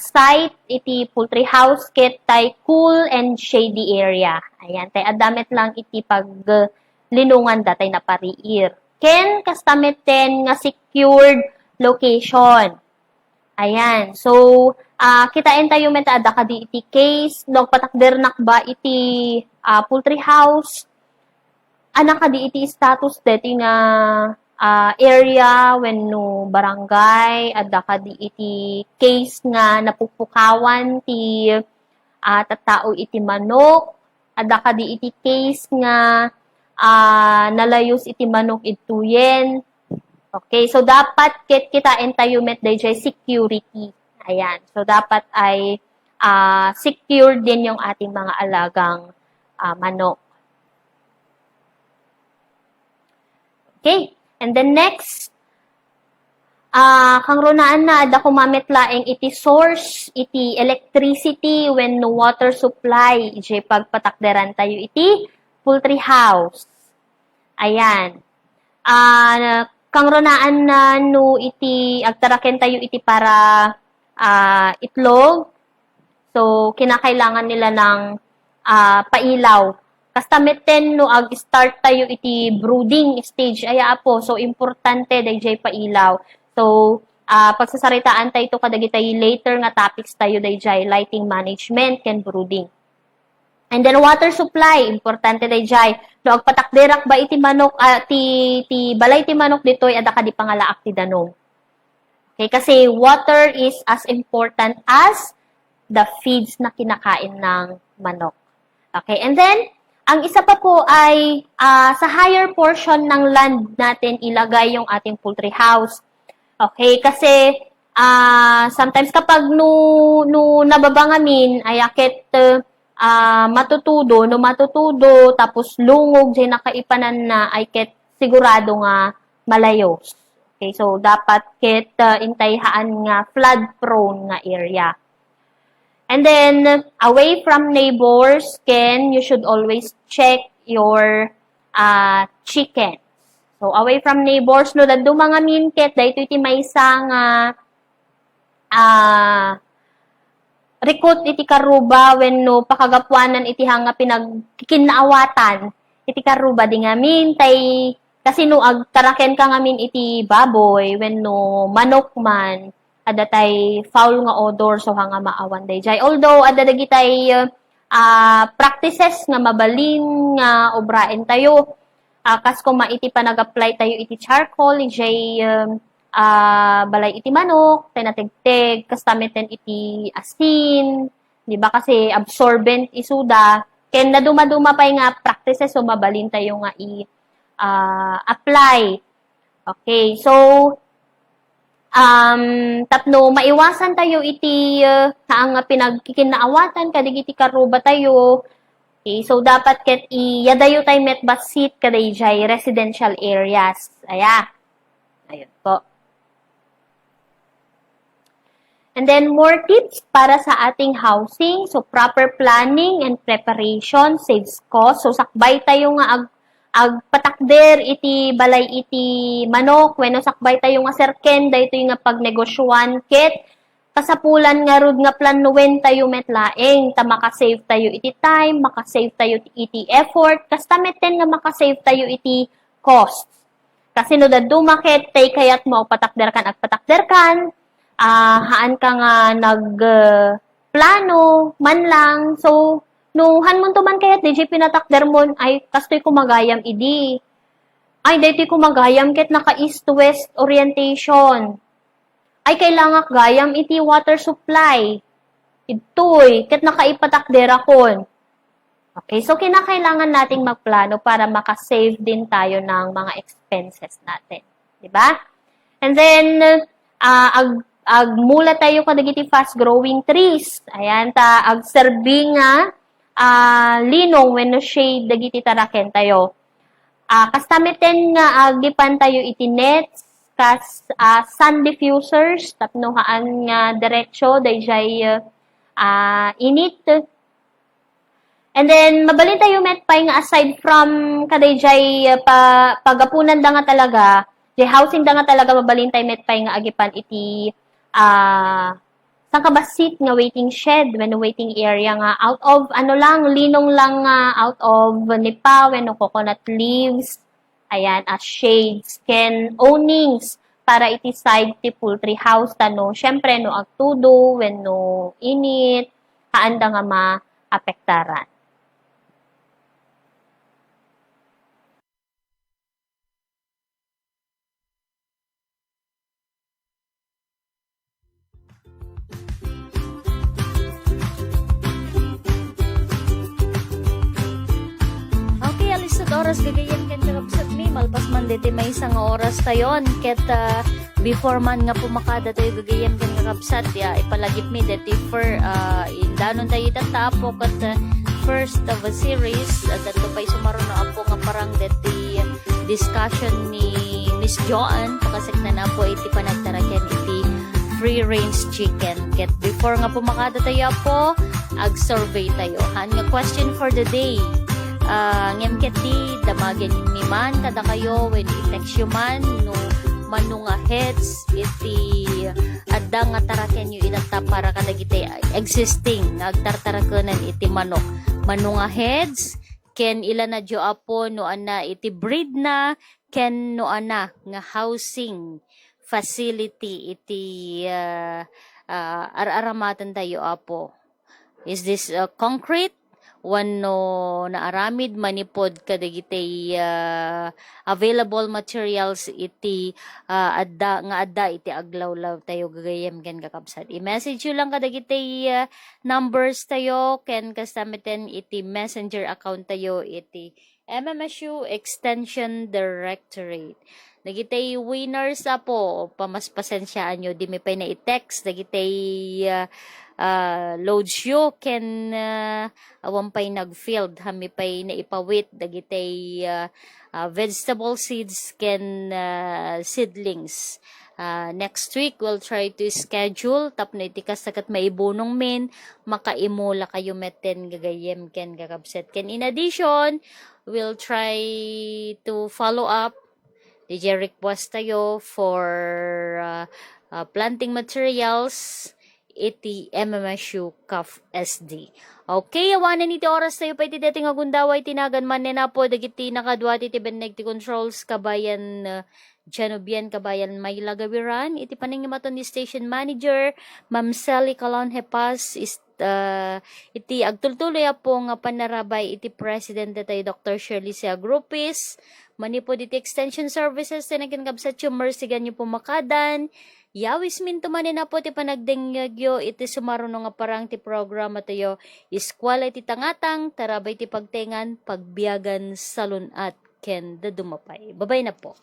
site iti poultry house ket tay cool and shady area. Ayan, tay adamet lang iti pag linungan datay na pariir. Ken kastameten nga secured location. Ayan. So, kitain tayo meta ada kadi iti case no patakder nakba iti poultry house. Ana kadi iti status deti nga area wenno barangay ada kadi iti case nga napupukawan ti tattao iti manok. Ada kadi iti case nga nalayos iti manok ituyen. Okay, so dapat kitain tayo met dayjay security. Ayan. So dapat ay secure din yung ating mga alagang manok. Okay. And then next, kang runaan na ada kumamit laeng iti source iti electricity when no water supply iti pagpatakderan tayo iti poultry house. Ayan. Kang runaan na no iti agtaraken tayo iti para itlog. So kinakailangan nila ng pailaw. Kastameten no ag-start tayo iti brooding stage aya po. So importante dayjay pailaw. So pagsasaritaan tayo ito kadagitay later nga topics tayo dayjay lighting management ken brooding. And then water supply, importante dayjay. No agpatakderak ba iti manok ti balay ti manok ditoy ada kadi pangalaak ti danong. Okay, kasi water is as important as the feeds na kinakain ng manok. Okay, and then ang isa pa po ay sa higher portion ng land natin ilagay yung ating poultry house. Okay, kasi sometimes kapag no nababangamin ay akit matutudo tapos lungog jay nakaipanan na ay ket sigurado nga malayos. Okay, so dapat ket intayhaan nga flood prone nga area. And then away from neighbors you should always check your chickens. So away from neighbors no dadto mga minket dayto iti maysa nga rikot iti karuba wenno pakagapuanan iti hanga pinagkinaawatan iti karuba di ngamin tay kasi no agtaraken ka ngamin iti baboy wenno manok man ada tay foul nga odor so hanga maawan dayjay. Although ada dagitay practices nga mabalin nga obraen tayo kas kung maiti pa nag-apply tayo iti charcoal ijay balay iti manok, tinatigtig, kastamiten iti asin, di ba kasi absorbent isuda, ken na dumaduma pa nga practices so mabalin tayo nga apply. Okay, so tapno maiwasan tayo iti ang pinagkikinaawatan kadigiti karuba tayo. Okay, so dapat ket iyadayo tayo met basit kadayjay residential areas. Ayun po. And then more tips para sa ating housing. So proper planning and preparation saves cost. So sakbay tayo nga agpatakder iti balay iti manok wenno sakbay tayo nga serken daytoy nga pagnegosyoan ket kasapulan nga rod nga planuwen tayo met laeng ta makasave tayo iti time, makasave tayo iti effort, kasta meten nga makasave tayo iti cost. Kasi no dadto market tay kayat mo patakder kan agpatakder kan, haan ka nga plano man lang. So no hanmon to man kayat DJ pinatakder mo ay kastoy kumagayam idi. Ay daytoy kumagayam ket naka east to west orientation. Ay kailangan gayam iti water supply. Itoy, ket nakaipatakder akon. Okay, so kinakailangan nating magplano para makasave din tayo ng mga expenses natin. Diba? And then, agmula tayo kadagiti fast-growing trees. Ayan, agserbi nga linong wenno shade dagiti taraken tayo. Kastameten nga agipan tayo iti nets, sun diffusers, tapnohaan nga diretsyo, dayjay init. And then, mabalin tayo metpay nga aside from kadayjay pagapunan da nga talaga, jay housing da nga talaga mabalin tayo metpay nga agipan iti sangkabasit nga waiting shed, when waiting area nga out of linong lang out of nipa, when coconut leaves, ayan, as shades, ken awnings, para iti side ti poultry house, syempre, no agtudo, when no init, haanda nga maapektaran. Alisod oras gagayan ken kakabsat mi malpas man diti may isang oras tayon ket before man nga pumakada tayo gagayan ken kakabsat ipalagip mi diti indanon tayo tatapo ket first of a series dato pay sumaro na apo nga parang diti discussion ni Miss Joanne pakasaknan apo iti panagtaraken iti free range chicken ket before nga pumakada tayo apo ag-survey tayo han nga question for the day. Ngem ket di damagen mi man kada kayo when i-text you man no manunga heads iti adda nga taraken yu inata para kadagiti existing agtartarakenan iti manunga heads ken ila na jo apo no ana iti breed na ken no ana nga housing facility iti aramatan tayo apo. Is this concrete? Wano naaramid manipod kadagiti available materials iti adda iti aglawlaw tayo gagayem ken kakabsat. I-message you lang kadagiti numbers tayo ken kastamiten iti messenger account tayo iti MMSU Extension Directorate. Dagiti winners apo pamaspasensyaan nyo di mi pay na i-text dagiti loads you ken awan pay nag-field hami pay na ipawit dagiti vegetable seeds ken seedlings. Next week we'll try to schedule tapno iti kasakat maibunong men makaimula kayo meten gagayem ken kakabset ken in addition we'll try to follow up DJ request tayo for planting materials iti MMSU CAF SD. Okay, awanan iti oras tayo pa iti dating agundaway tinagan man na po dagiti nakadwa iti beneg ti controls kabayan Janubian kabayan may lagawiran iti paningamaton ni station manager Ma'am Sally Calon Hepas iti agtultuloy po nga panarabay iti president tayo Dr. Shirley Sia Grupis Manipod iti extension services tinakin kabsat yung mersigan yung pumakadan. Yawis minto manin na po ti panagdengyagyo iti sumaruno nga parang ti programa tayo. Iskwala iti tangatang, tarabay ti pagtengan, pagbiyagan, salun at ken dadumapay. Babay na po.